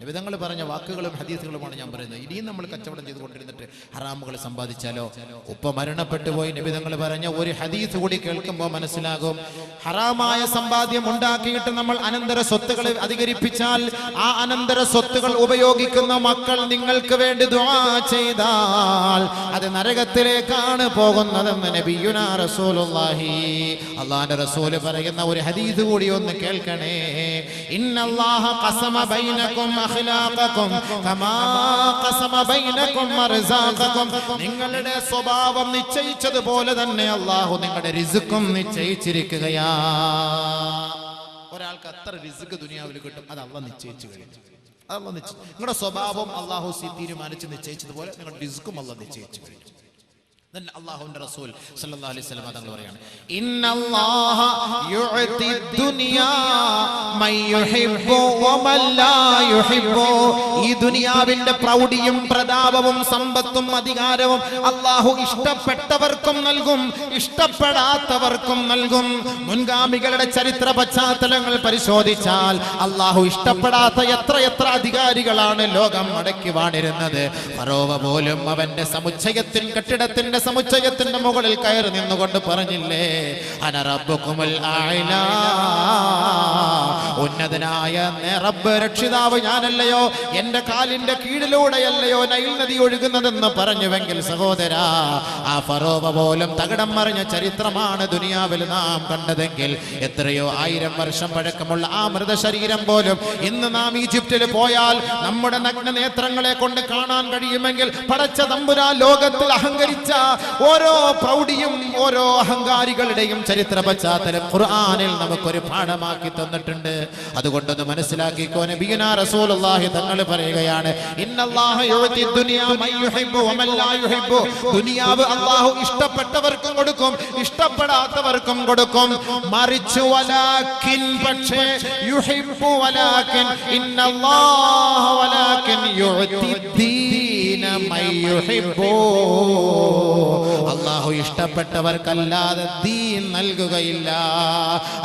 നിബിധങ്ങൾ പറഞ്ഞ വാക്കുകളും ഹദീസുകളുമാണ് ഞാൻ പറയുന്നത്. ഇനിയും നമ്മൾ കച്ചവടം ചെയ്തുകൊണ്ടിരുന്നിട്ട് ഹറാമുകൾ സമ്പാദിച്ചാലോ? ഉപ്പ മരണപ്പെട്ടു പോയി നിബിധങ്ങൾ പറഞ്ഞ ഒരു ഹദീസ് കൂടി കേൾക്കുമ്പോൾ മനസ്സിലാകും, ഹറാമായ സമ്പാദ്യം ഉണ്ടാക്കിയിട്ട് നമ്മൾ അനന്തര സ്വത്തുകൾ അധികരിപ്പിച്ചാൽ ആ അനന്തര സ്വത്തുകൾ ഉപയോഗിക്കുന്ന മക്കൾ നിങ്ങൾക്ക് വേണ്ടി ദുആ ചെയ്താൽ അത് നരകത്തിലേക്കാണ് പോകുന്നതെന്ന് നബിയുനാ റസൂലുള്ളാഹി. അല്ലാഹുവിന്റെ റസൂൽ പറയുന്ന ഒരു ഹദീസ് കൂടി ഒന്ന് കേൾക്കണേ. ഇന്നല്ലാഹ ഖസമ ബൈനകും അഖ്ലാഖകും കമാ ഖസമ ബൈനകും അർസാഖകും. നിങ്ങളുടെ സ്വഭാവം നിശ്ചയിച്ചതുപോലെ തന്നെ അല്ലാഹു നിങ്ങളുടെ റിസ്ക്കും നിശ്ചയിച്ചിരിക്കുകയാ. ഒരാൾക്ക് അത്ര റിസ്ക് ദുനിയാവിൽ കിട്ടും, അത് അല്ലാഹു നിശ്ചയിച്ചു കഴിഞ്ഞു. നിങ്ങളുടെ സ്വഭാവം അല്ലാഹു തീരുമാനിച്ച് നിശ്ചയിച്ചതുപോലെ നിങ്ങളുടെ റിസ്ക്കും അല്ലാഹു നിശ്ചയിച്ചു കഴിഞ്ഞു. അല്ലാഹുവിന്റെ റസൂൽ സല്ലല്ലാഹു അലൈഹി വസല്ലം തങ്ങൾ പറയാണ്, ഇന്നല്ലാഹ യുഅതി ദുനിയാ മൻ യുഹിബ്ബു വമൻ ലാ യുഹിബ്ബു. ഈ ദുനിയാവിന്റെ പ്രൗഢിയും പ്രതാപവും സമ്പത്തും അധികാരവും അല്ലാഹു ഇഷ്ടപ്പെട്ടവർക്കും നൽകും, ഇഷ്ടപ്പെടാത്തവർക്കും നൽകും. മുൻഗാമികളുടെ ചരിത്ര പശ്ചാത്തലങ്ങൾ പരിശോധിച്ചാൽ അല്ലാഹു ഇഷ്ടപ്പെടാത്ത എത്ര അധികാരികളാണ് ലോകം അടക്കി വാണിരുന്നത്. ഫറോവ പോലും അവന്റെ കെട്ടിടത്തിന്റെ സമുച്ചയത്തിന്റെ മുകളിൽ കയറി നിന്നുകൊണ്ട് പറഞ്ഞില്ലേ, അന റബ്ബുകുമുൽ അഅ്ലാ, ഉന്നതനായ റബ്ബ് രക്ഷിതാവ് ഞാനല്ലയോ, എന്റെ കാലിന്റെ കീഴിലൂടെയല്ലയോ നൈൽ നദി ഒഴുകുന്നതെന്ന് പറഞ്ഞുവെങ്കിൽ സഹോദരാ, ആ ഫറോവ പോലും തകിടം മറിഞ്ഞ ചരിത്രമാണ് ദുനിയാവിൽ നാം കണ്ടതെങ്കിൽ എത്രയോ 1000 വർഷം പഴക്കമുള്ള ആ മൃതശരീരം പോലും ഇന്ന് നാം ഈജിപ്തിൽ പോയാൽ നമ്മുടെ നഗ്ന നേത്രങ്ങളെ കൊണ്ട് കാണാൻ കഴിയുമെങ്കിൽ പടച്ച തമ്പുരാൻ ലോകത്തിൽ അഹങ്കരിച്ച ഓരോ പ്രൗഢിയും ഓരോ അഹങ്കാരികളുടെയും ചരിത്ര പശ്ചാത്തലം ഖുർആനിൽ നമുക്കൊരു പാഠമാക്കി തന്നിട്ടുണ്ട്. അതുകൊണ്ടൊന്ന് മനസ്സിലാക്കിക്കോ. നബിയുനാ റസൂലുള്ളാഹി തങ്ങൾ പറയുകയാണ്, ഇന്നല്ലാഹ യുഅതി ദുനിയാ മൻ യുഹിബ്ബു വമൻ ലാ യുഹിബ്ബു. ദുനിയാവ് അല്ലാഹു ഇഷ്ടപ്പെട്ടവർക്കും കൊടുക്കും, ഇഷ്ടപ്പെടാത്തവർക്കും കൊടുക്കും. മറിച്ച് വലാകിൻ, പക്ഷേ യുഹിബ്ബു വലാകിൻ ഇന്നല്ലാഹ വലാകിൻ യുഅതി ദീന മൻ യുഹിബ്ബു. അല്ലാഹു അല്ലാഹു ഇഷ്ടപ്പെട്ടവർക്കല്ലാതെ ദീൻ നൽകുകയില്ല.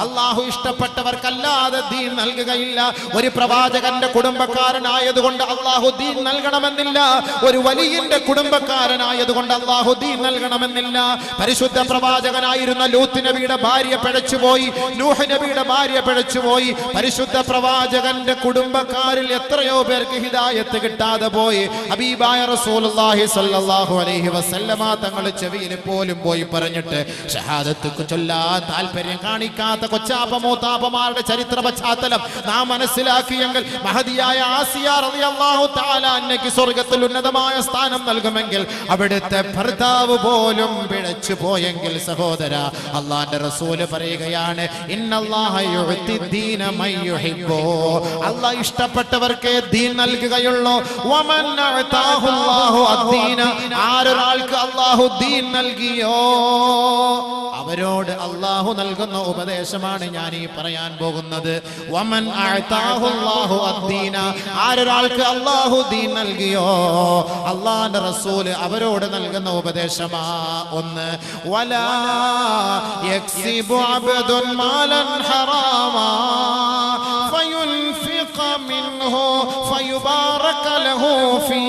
അല്ലാഹു ഇഷ്ടപ്പെട്ടവർക്കല്ലാതെ ദീൻ നൽകുകയില്ല. ഒരു പ്രവാചകന്റെ കുടുംബക്കാരനായതുകൊണ്ട് അല്ലാഹു ദീൻ നൽകണമെന്നില്ല. ഒരു വലിയന്റെ കുടുംബക്കാരനായതുകൊണ്ട് അല്ലാഹു ദീൻ നൽകണമെന്നില്ല. പരിശുദ്ധ പ്രവാചകനായിരുന്ന ലൂത്ത് നബിയുടെ ഭാര്യ പിഴച്ചുപോയി, നൂഹ് നബിയുടെ ഭാര്യ പിഴച്ചുപോയി. പരിശുദ്ധ പ്രവാചകന്റെ കുടുംബക്കാരിൽ എത്രയോ പേർക്ക് ഹിദായത്ത് കിട്ടാതെ പോയി. ഹബീബായ റസൂലുള്ളാഹി സ്വല്ലല്ലാഹു അലൈഹി വസല്ലമ തങ്ങൾ ചെവിയിൽ പോലും പോയി പറഞ്ഞിട്ട് ഷഹാദത്ത് ചൊല്ലാൻ താല്പര്യം കാണിക്കാത്ത കൊച്ചാപ്പമൂത്താപ്പമാരുടെ ചരിത്ര പശ്ചാത്തലം നാം മനസ്സിലാക്കിയെങ്കിൽ മഹദിയായ ആസിയ റളിയല്ലാഹു തആല അന്നയ്ക്ക് സ്വർഗ്ഗത്തിൽ ഉന്നതമായ സ്ഥാനം നൽകുമെങ്കിൽ അവിടുത്തെ ഭർത്താവ് പോലും പിഴച്ചു പോയെങ്കിൽ സഹോദര, അല്ലാഹുവിന്റെ റസൂല് പറയുകയാണ് ഇന്നല്ലാഹ യുഅതി ദീന മൻ യുഹിബ്ബു, അല്ലാഹ് ഇഷ്ടപ്പെട്ടവർക്ക് ദീൻ നൽകുകയുള്ളൂ. വമൻ അഅതാഹു അല്ലാഹു അദ്ദീന, ആരൊരാൾക്ക് അല്ലാഹു ദീൻ നൽകിയോ അവരോട് അല്ലാഹു നൽകുന്ന ഉപദേശമാണ് ഞാൻ ഈ പറയാൻ പോകുന്നത്. വമൻ അഅതാഹു അല്ലാഹു അദ്ദീന, ആരൊരാൾക്ക് അല്ലാഹു ദീൻ നൽകിയോ അല്ലാഹുവിന്റെ റസൂൽ അവരോട് നൽകുന്ന ഉപദേശമാ. ഒന്ന്, വലാ യക്സിബു അബ്ദുൻ മാലൻ ഹറാമാ ഫയുൻഫിഖ മിൻഹു ഫയുബാറക ലഹു ഫീ,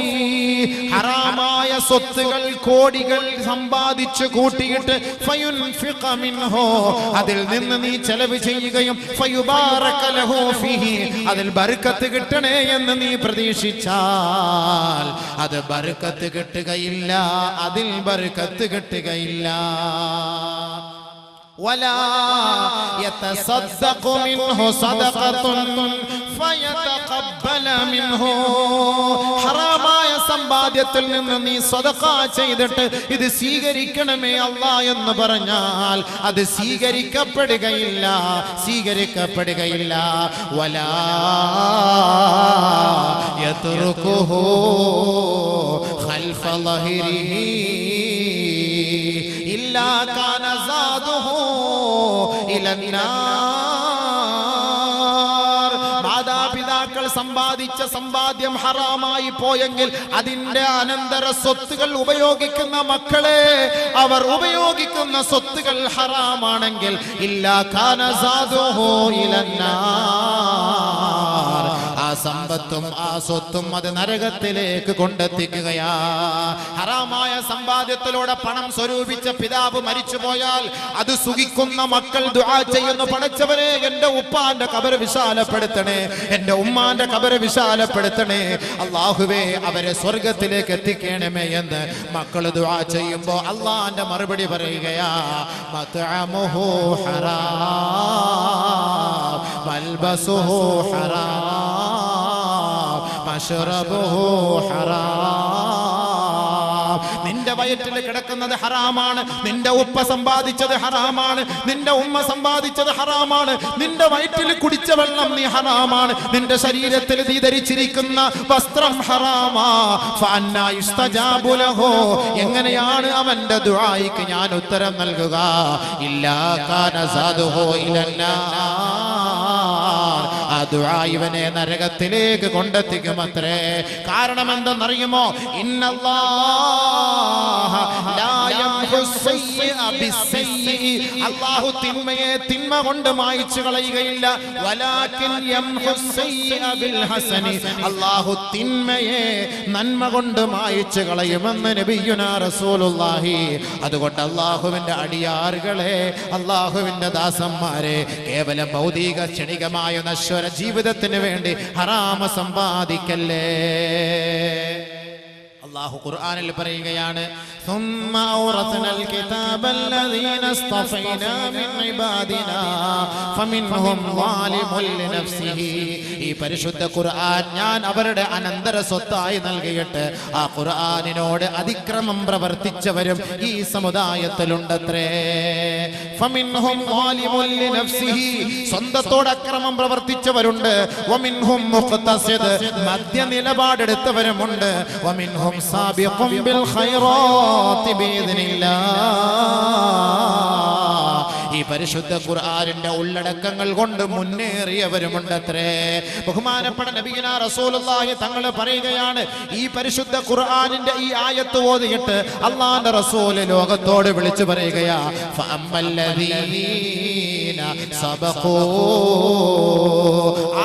ഹറാമായ സ്വത്തുകൾ കോടികൾ സമ്പാദിച്ചു കൂട്ടിയിട്ട് ഫയുൻഫിഖ മിൻഹു, അതിൽ നിന്ന് നീ ചെലവ് ചെയ്യുകയും ഫയുബാറക ലഹു ഫീഹി, അതിൽ ബർക്കത്ത് കിട്ടണേ എന്ന് നീ പ്രതീക്ഷിച്ചാൽ അത് ബർക്കത്ത് കിട്ടുകയില്ല, അതിൽ ബർക്കത്ത് കിട്ടുകയില്ല. ولا يتصدق منه صدقة فيتقبل منه, ഹറാമായ സമ്പാദ്യത്തിൽ നിന്ന് നീ സദഖ ചെയ്തിട്ട് ഇത് സ്വീകരിക്കണമേ അല്ലാഹ് എന്ന് പറഞ്ഞാൽ അത് സ്വീകരിക്കപ്പെടുകയില്ല, സ്വീകരിക്കപ്പെടുകയില്ല. വലാ യത്റുകുഹു ഖൽഫ ലഹിരിഹി ഇല്ലാ കാന സാദുഹു ഇലന്നാർ, മാതാപിതാക്കൾ സമ്പാദിച്ച സമ്പാദ്യം ഹറാമായി പോയെങ്കിൽ അതിന്റെ അനന്തര സ്വത്തുകൾ ഉപയോഗിക്കുന്ന മക്കളെ, അവർ ഉപയോഗിക്കുന്ന സ്വത്തുകൾ ഹറാമാണെങ്കിൽ ഇല്ലാ കാന സാദുഹു ഇലന്നാർ, ആ സമ്പത്തും ആ സ്വത്തും അത് നരകത്തിലേക്ക് കൊണ്ടെത്തിക്കുകയാ. ഹറാമായ സമ്പാദ്യത്തിലൂടെ പണം സ്വരൂപിച്ച പിതാവ് മരിച്ചുപോയാൽ അത് സുഖിക്കുന്ന മക്കൾ ദുആ ചെയ്യുന്നു, പടച്ചവനെ എന്റെ ഉപ്പാന്റെ ഖബർ വിശാലപ്പെടുത്തണേ, എന്റെ ഉമ്മാന്റെ ഖബർ വിശാലപ്പെടുത്തണേ, അല്ലാഹുവേ അവരെ സ്വർഗ്ഗത്തിലേക്ക് എത്തിക്കണമേ എന്ന് മക്കൾ ദുആ ചെയ്യുമ്പോൾ അല്ലാഹുവിന്റെ മറുപടി പറയുകയാ, മത്അമുഹു ഹറാം മൽബസുഹു ഹറാം മശ്റബുഹു ഹറാം, നിന്റെ വയറ്റിൽ കിടക്കുന്നത് ഹറാമാണ്, നിന്റെ ഉപ്പ സമ്പാദിച്ചത് ഹറാമാണ്, നിന്റെ ഉമ്മ സമ്പാദിച്ചത് ഹറാമാണ്, നിന്റെ വയറ്റിൽ കുടിച്ച വെള്ളം നീ ഹറാമാണ്, നിന്റെ ശരീരത്തിൽ നീ ധരിച്ചിരിക്കുന്ന വസ്ത്രം ഹറാമാ. ഫഅന്നാ യുസ്തജാബു ലഹു, എങ്ങനെയാണ് അവന്റെ ദുആയിക്ക് ഞാൻ ഉത്തരം നൽകുക? ഇല്ലാ കാന സാദുഹു ഇലന്നാർ, ആ ദുആ ഇവനെ നരകത്തിലേക്ക് കൊണ്ടെത്തിക്കുമത്രേ. കാരണം എന്തെന്നറിയുമോ? അല്ലാഹു തിന്മയെ തിന്മ കൊണ്ട് മായ്ച്ചു കളയുകയില്ല, വലാകിൻ യംഹുസ്സയ്യിഅ ബിൽ ഹസനി, അല്ലാഹു തിന്മയെ നന്മ കൊണ്ട് മായ്ച്ചു കളയുമെന്ന് നബിയുനാ റസൂലുള്ളാഹി. അതുകൊണ്ട് അല്ലാഹുവിന്റെ അടിയാറുകളെ, അല്ലാഹുവിന്റെ ദാസന്മാരെ, കേവലം ഭൗതിക ക്ഷണികമായ നശ്വര ജീവിതത്തിന് വേണ്ടി ഹറാമ സമ്പാദിക്കല്ലേ. അല്ലാഹു ഖുർആനിൽ പറയുകയാണ്, ثم أورثنا الكتاب الذين اصطفينا من عبادنا فمنهم ظالم لنفسه. ഈ പരിശുദ്ധ ഖുർആൻ ഞാൻ അവരുടെ അനന്തര സ്വത്തായി നൽകിയിട്ട് ആ ഖുർആനിനോട് അതിക്രമം പ്രവർത്തിച്ചവരും ഈ സമുദായത്തിലുണ്ടത്രേ. فمنهم ظالم لنفسه, സ്വന്തത്തോട് അക്രമം പ്രവർത്തിച്ചവരുണ്ട്. ومنهم مقتصد, മധ്യ നിലപാടെടുത്തവരുമുണ്ട്. ومنهم سابق بالخيرات بإذن الله, ഈ പരിശുദ്ധ ഖുർആനിന്റെ ഉള്ളടക്കങ്ങൾ കൊണ്ട് മുന്നേറിയവരുമുണ്ടത്രേ. ബഹുമാനപ്പെട്ട നബിയുനാ റസൂലുള്ളാഹി തങ്ങൾ പറയുകയാണ്, ഈ പരിശുദ്ധ ഖുർആനിന്റെ ഈ ആയത്ത് ഓതിയിട്ട് അല്ലാഹുവിന്റെ റസൂൽ ലോകത്തോട് വിളിച്ചു പറയുകയാ, ഫഅമ്മല്ലദീന സബഖൂ,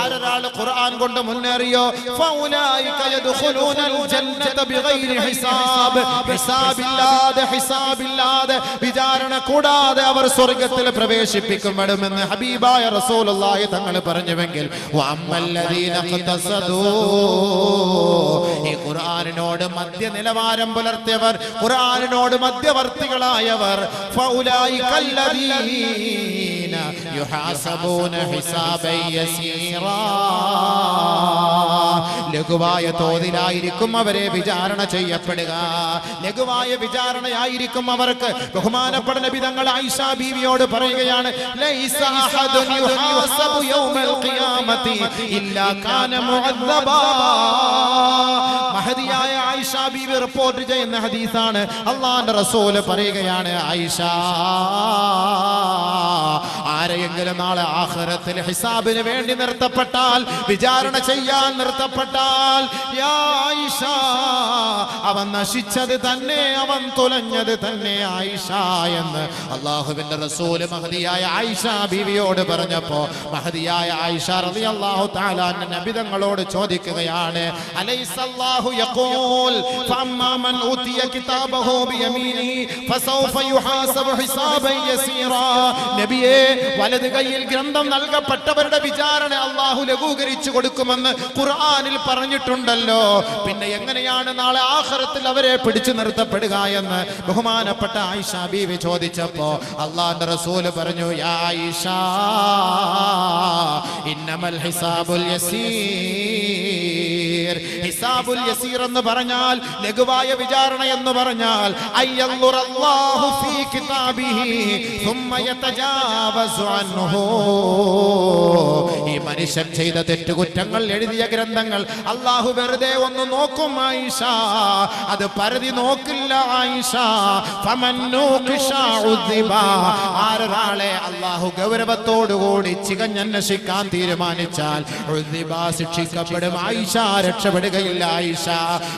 ആരാൾ ഖുർആൻ കൊണ്ട് മുന്നേറിയോ, ഫൗലൈക യദ്ഖുലൂനൽ ജന്നത ബിഗൈരി ഹിസാബ്, ഹിസാബില്ലാതെ വിചാരണ കൂടാതെ അവർ സ്വർഗ്ഗത്തിൽ പ്രവേശിപ്പിക്കപ്പെടുമെന്ന് ഹബീബായ റസൂലുള്ളാഹി തങ്ങൾ പറഞ്ഞുവെങ്കിൽ, വഅമ്മല്ലദീന ഖതസദൂ, ഈ ഖുർആനിനോട് മധ്യ നിലവാരം പുലർത്തിയവർ, ഖുർആനിനോട് മധ്യവർത്തികളായവർ, ഫൗലൈകല്ലദീന യുഹാസബൂന ഹിസാബൻ യസീറാ, ലഘുവായ തോതിലായിരിക്കും അവരെ വിചാരണ ചെയ്യപ്പെടുക, ലഘുവായ വിചാരണയായിരിക്കും അവർക്ക്. ബഹുമാനപ്പെട്ട നബി തങ്ങൾ ആയിഷ ബീവിയോട് പറയുകയാണ്, ലൈസ അഹദുൻ യുഹാസബു യൗമൽ ഖിയാമത്തി ഇല്ലാ കാന മുഅദ്ദബാ. മഹദിയായ ആയിഷ ബീവി റിപ്പോർട്ട് ചെയ്യുന്ന ഹദീസാണ്. അല്ലാഹുവിന്റെ റസൂൽ പറയുകയാണ്, ആയിഷ, ആരെയെങ്കിലും നാളെ ആഖിറത്തിൽ ഹിസാബിന് വേണ്ടി നിർത്തപ്പെട്ടാൽ, വിചാരണ ചെയ്യാൻ നിർത്തപ്പെട്ടാൽ, യാ ആയിഷ, അവൻ നശിച്ചത് തന്നെ, അവൻ തുലഞ്ഞത് തന്നെ ആയിഷ എന്ന് അല്ലാഹുവിന്റെ റസൂൽ മഹദിയായ ആയിഷ ബീവിയോട് പറഞ്ഞപ്പോ, മഹദിയായ ആയിഷ റളിയല്ലാഹു തആല അൻഹ നബി തങ്ങളോട് ചോദിക്കുകയാണ്, അലൈസല്ലാഹു യഖൂൽ ഫഅമ്മാ മൻ ഊതിയ കിതാബഹു ബിയമീനി ഫസൗഫ യുഹാസബു ഹിസാബൻ യസീറാ. നബിയേ, വലത് കൈയിൽ ഗ്രന്ഥം നൽകപ്പെട്ടവരുടെ വിചാരണ അല്ലാഹു ലഘൂകരിച്ചു കൊടുക്കുമെന്ന് ഖുർആനിൽ പറഞ്ഞിട്ടുണ്ടല്ലോ, പിന്നെ എങ്ങനെയാണ് നാളെ ആഖിറത്തിൽ അവരെ പിടിച്ചു നിർത്തപ്പെടുക എന്ന് ബഹുമാനപ്പെട്ട ആയിഷ ബീവി ചോദിച്ചപ്പോ അല്ലാഹുവിന്റെ റസൂൽ പറഞ്ഞു, യാ ആയിഷ, ഇന്നമൽ ഹിസാബുൽ യസീർ. ഹിസാബുൽ യസീർ എന്ന് പറഞ്ഞാൽ, ലഘുവായ വിചാരണ എന്ന് പറഞ്ഞാൽ, അയ്യൻദുറല്ലാഹു ഫീ കിതാബിഹി സുമ്മ യതജാവസു അൻഹു. ഈ മനുഷ്യൻ ചെയ്ത തെറ്റുകുറ്റങ്ങൾ എഴുതിയ ഗ്രന്ഥങ്ങൾ അല്ലാഹു വെറുതെ ഒന്ന് നോക്കും ആയിഷ, അത് പരിധി നോക്കില്ല ആയിഷ. ആരൊരാളെ അല്ലാഹു ഗൗരവത്തോടുകൂടി ചികഞ്ഞന്വേഷിക്കാൻ തീരുമാനിച്ചാൽ ശിക്ഷിക്കപ്പെടും ആയിഷ, രക്ഷപ്പെടുകയില്ല ആയിഷ.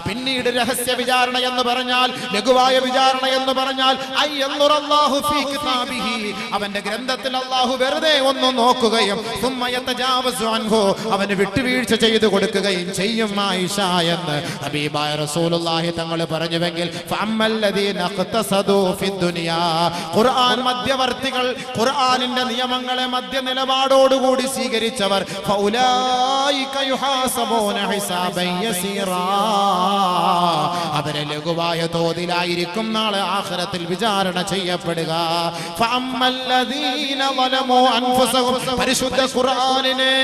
പിന്നീട് രഹസ്യ വിചാരണ എന്ന് പറഞ്ഞാൽ, ലഘുവായ വിചാരണ എന്ന് പറഞ്ഞാൽ, അയ്യൻദുറല്ലാഹു ഫീ കിതാബിഹി, അവന്റെ ഗ്രന്ഥത്തിൽ അല്ലാഹു വെറുതെ ഒന്ന് നോക്കുകയും സുമ്മ യതജാവസു അൻഹു, അവന് വിട്ടുവീഴ്ച ചെയ്തു കൊടുക്കുകയും ചെയ്യും ആയിഷ എന്ന് ഹബീബായ റസൂലുള്ളാഹി തങ്ങൾ പറഞ്ഞുവെങ്കിൽ, ഫഅമ്മല്ലദീന ഖതസദൂ ഫിദ്ദുനിയാ, ഖുർആൻ മധ്യവർത്തികൾ, ഖുർആനിന്റെ നിയമങ്ങളെ മധ്യ നിലപാടോടുകൂടി സ്വീകരിച്ചവർ, ഫൗലൈക യുഹാസബൂന ഹിസാബൻ യസീറാ, അവരെ ലഘുവായ തോതിലായിരിക്കും നാളെ ആഖിറത്തിൽ വിചാരണ ചെയ്യപ്പെടുക. ഫഅമ്മല്ലദീന ളലമൂ അൻഫുസഹും, പരിശുദ്ധ ഖുർആനിനെ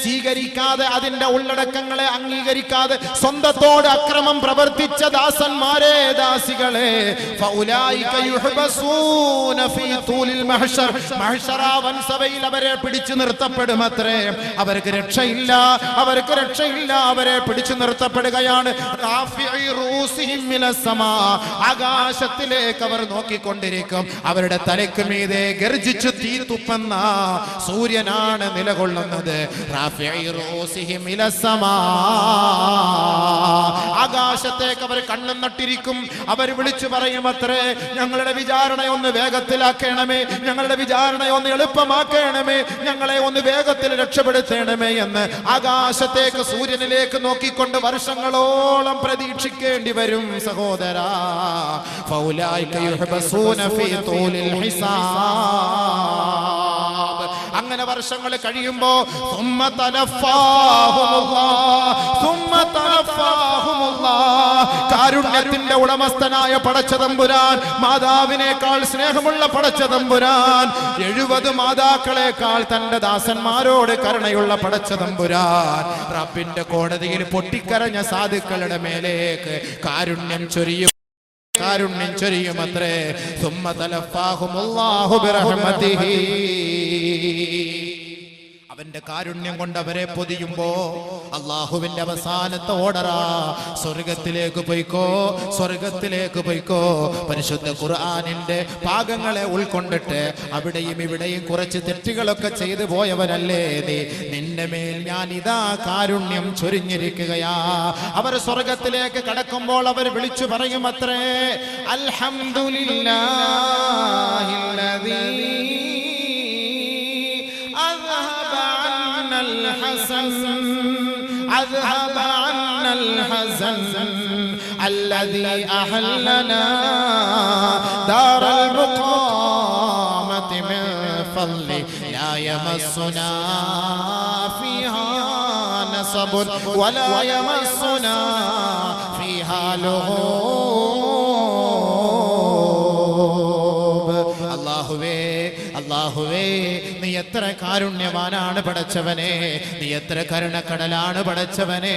സ്വീകരിക്കാതെ, അതിന്റെ ഉള്ളടക്കങ്ങളെ അംഗീകരിക്കാതെ സ്വന്തത്തോട് അക്രമം പ്രവർത്തിച്ച ദാസന്മാരെ, ദാസികളെ, ഫൗലൈക യുഹ്ബസൂന ഫീ തൂലിൽ മഹ്ശർ, മഹ്ശറ വൻസഭയിൽ അവരെ പിടിച്ചു നിർത്തപ്പെടുമത്രേ. അവർക്ക് രക്ഷയില്ല, അവർക്ക് രക്ഷയില്ല, അവരെ പിടിച്ചു നിർത്തപ്പെടുകയാണ്. റാഫിഇ റൂസിഹിം മിനസ് സമാ, ആകാശത്തിലേക്ക് അവർ നോക്കിക്കൊണ്ടിരിക്കും. അവരുടെ തലയ്ക്ക് മീതെ ഗർജിച്ചു തീ തുപ്പുന്ന സൂര്യനാണ് നിലകൊള്ളുന്നത്. റാഫിഇ റൂസിഹിം മിനസ് സമാ, ആകാശത്തേക്ക് അവർ കണ്ണും നട്ടിരിക്കും. അവർ വിളിച്ചു പറയും അത്രേ, ഞങ്ങളുടെ വിചാരണ ഒന്ന് വേഗത്തിലാക്കണമേ, ഞങ്ങളുടെ വിചാരണ ഒന്ന് എളുപ്പമാക്കണമേ, ഞങ്ങളെ ഒന്ന് വേഗത്തിൽ രക്ഷപ്പെടുത്തണമേ എന്ന് ആകാശത്തേക്ക്, സൂര്യനിലേക്ക് നോക്കിക്കൊണ്ട് വർഷങ്ങളോളം പ്രതീക്ഷിക്കേണ്ടി വരും സഹോദരാ. ഫൗലൈക യുഹ്ബസൂന ഫീ തൂലിൽ ഹിസാബ്. അങ്ങനെ വർഷങ്ങൾ കഴിയുമ്പോ കാരുണ്യത്തിന്റെ ഉടമസ്ഥനായ പടച്ചതമ്പുരാൻ, മാതാവിനേക്കാൾ സ്നേഹമുള്ള പടച്ചതമ്പുരാൻ, 70 മാതാക്കളെക്കാൾ തന്റെ ദാസന്മാരോട് കരുണയുള്ള പടച്ചതമ്പുരാൻ, റബ്ബിന്റെ കോടതിയിൽ പൊട്ടിക്കരഞ്ഞ സാധുക്കളുടെ മേലേക്ക് കാരുണ്യം ചൊരിയുമത്രേ. സുമ്മ തലഫാഹുമുല്ലാഹു ബിറഹ്മതിഹി. അവന്റെ കാരുണ്യം കൊണ്ട് അവരെ പൊതിയുമ്പോ അള്ളാഹുവിന്റെ അവസാനത്തെ ഓർഡറാ, സ്വർഗത്തിലേക്ക് പോയിക്കോ, സ്വർഗത്തിലേക്ക് പോയിക്കോ. പരിശുദ്ധ ഖുർആനിന്റെ ഭാഗങ്ങളെ ഉൾക്കൊണ്ടിട്ട് അവിടെയും ഇവിടെയും കുറച്ച് തെറ്റുകളൊക്കെ ചെയ്തു പോയവനല്ലേ നീ, നിന്റെ മേൽ ഞാൻ ഇതാ കാരുണ്യം ചൊരിഞ്ഞിരിക്കുകയാ. അവർ സ്വർഗത്തിലേക്ക് കടക്കുമ്പോൾ അവർ വിളിച്ചു പറയും അത്രേ, അൽഹംദുലില്ലാഹില്ലദീ أذهب عنا الحزن الذي أحلنا دار المقامة من فضله لا يمسنا فيها نصب ولا يمسنا فيها لغوب. അല്ലാഹുവേ നീ എത്ര കാരുണ്യവാനാണ് പടച്ചവനെ, നീ എത്ര കരുണക്കടലാണ് പടച്ചവനെ.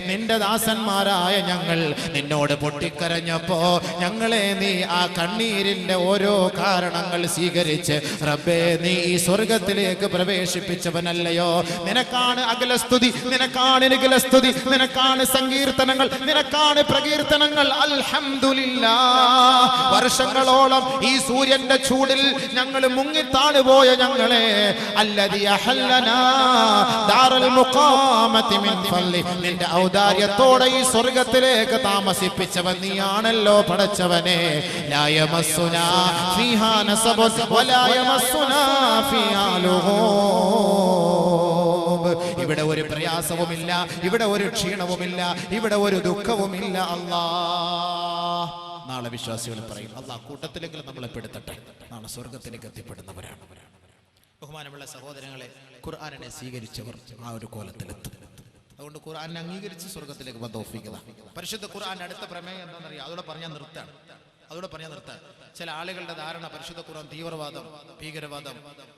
നിന്റെ ദാസന്മാരായ ഞങ്ങൾ നിന്നോട് പൊട്ടിക്കരഞ്ഞപ്പോ ഞങ്ങളെ നീ ആ കണ്ണീരിന്റെ ഓരോ കാരണങ്ങൾ സ്വീകരിച്ച് റബ്ബേ നീ ഈ സ്വർഗത്തിലേക്ക് പ്രവേശിപ്പിച്ചവനല്ലയോ. നിനക്കാണ് അഖിലസ്തുതി, നിനക്കാണ് നിഖിലസ്തുതി, നിനക്കാണ് സങ്കീർത്തനങ്ങൾ, നിനക്കാണ് പ്രകീർത്തനങ്ങൾ. അൽഹംദുലില്ലാഹ്. വർഷങ്ങളോളം ഈ സൂര്യന്റെ ചൂടിൽ ഞങ്ങൾ മുങ്ങിത്താണുപോയ ഞങ്ങളെ അല്ലദീ അഹല്ലനാ ദാറുൽ മുഖാമത്തി മിൻ ഫളി, നിന്റെ ഔദാര്യത്തോടെ ഈ സ്വർഗത്തിലേക്ക് താമസിപ്പിച്ചവൻ നീയാണല്ലോ പടച്ചവനെ. ലാ യമസ്സുനാ ഫീഹാ നസബുൻ വലാ യമസ്സുനാ ഫീഹാ ലുഗൂബ്. ഇവിടെ ഒരു പ്രയാസവുമില്ല, ഇവിടെ ഒരു ക്ഷീണവുമില്ല, ഇവിടെ ഒരു ദുഃഖവുമില്ല. അല്ലാഹ് നാളെ വിശ്വാസികൾ പറയും, അല്ലാഹ് കൂട്ടത്തിലെങ്കിലും നമ്മളെ പെടുത്തട്ടെ, നാളെ സ്വർഗത്തിലേക്ക് എത്തിപ്പെടുന്നവരാണ്. ബഹുമാനമുള്ള സഹോദരങ്ങളെ, ഖുർആനിനെ സ്വീകരിച്ചവർ ആ ഒരു കോലത്തിലെത്തും. അതുകൊണ്ട് ഖുർആനെ അംഗീകരിച്ച് സ്വർഗത്തിലേക്ക് ബന്ധോഫിക്കുക. പരിശുദ്ധ ഖുർആന്റെ അടുത്ത പ്രമേയം എന്താണെന്നറിയാം? അതോടെ പറഞ്ഞാൽ നിർത്താൻ. ചില ആളുകളുടെ ധാരണ പരിശുദ്ധ ഖുർആൻ തീവ്രവാദം, ഭീകരവാദം,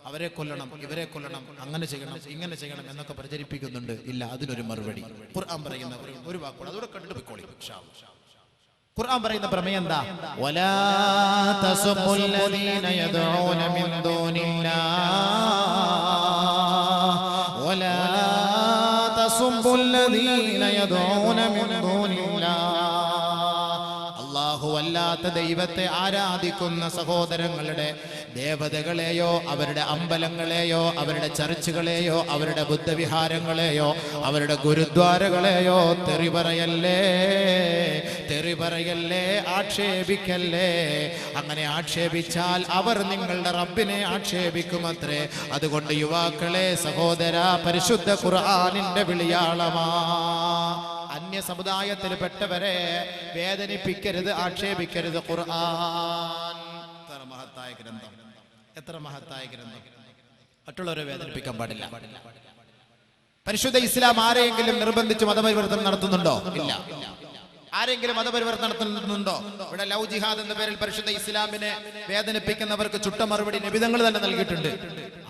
അവരെ കൊല്ലണം, ഇവരെ കൊല്ലണം, അങ്ങനെ ചെയ്യണം, ഇങ്ങനെ ചെയ്യണം എന്നൊക്കെ പ്രചരിപ്പിക്കുന്നുണ്ട്. ഇല്ല, അതിനൊരു മറുപടി ഖുർആൻ പറയുന്ന ഒരു വാക്കുകൂടെ അതോടെ കണ്ടിട്ട് പോയിക്കോളി. ഖുർആൻ പറയുന്ന പ്രമേയം എന്താ? വലാ തസുബ്ബുൽ ലദീന യദ്ഊന മിൻ ദൂനില്ലാഹ് വലാ തസുബ്ബുൽ ലദീന യദ്ഊന മിൻ ദൂനില്ലാഹ്. അല്ലാഹുവല്ലാത്ത ദൈവത്തെ ആരാധിക്കുന്ന സഹോദരങ്ങളുടെ ദേവതകളെയോ അവരുടെ അമ്പലങ്ങളെയോ അവരുടെ ചർച്ചുകളെയോ അവരുടെ ബുദ്ധവിഹാരങ്ങളെയോ അവരുടെ ഗുരുദ്വാരകളെയോ തെറി പറയല്ലേ, ആക്ഷേപിക്കല്ലേ. അങ്ങനെ ആക്ഷേപിച്ചാൽ അവർ നിങ്ങളുടെ റബ്ബിനെ ആക്ഷേപിക്കുമത്രേ. അതുകൊണ്ട് യുവാക്കളെ, സഹോദര, പരിശുദ്ധ ഖുർആനിന്റെ വിളിയാളമാ. അന്യ സമുദായത്തിൽപ്പെട്ടവരെ വേദനിപ്പിക്കരുത്, ആക്ഷേപിക്കരുത്. ഖുർആൻ എത്ര മഹത്തായ ഗ്രന്ഥം, എത്ര മഹത്തായ ഗ്രന്ഥം. മറ്റുള്ളവരെ വേദനിപ്പിക്കാൻ പാടില്ല. പരിശുദ്ധ ഇസ്ലാം ആരെയെങ്കിലും നിർബന്ധിച്ച് മതപരിവർത്തനം നടത്തുന്നുണ്ടോ? ഇല്ല. ആരെങ്കിലും മതപരിവർത്തനം നടത്തുന്നുണ്ടോ? ഇവിടെ ലവ് ജിഹാദ് എന്ന പേരിൽ പരിശുദ്ധ ഇസ്ലാമിനെ വേദനിപ്പിക്കുന്നവർക്ക് ചുട്ട മറുപടി നബിതങ്ങൾ തന്നെ നൽകിയിട്ടുണ്ട്.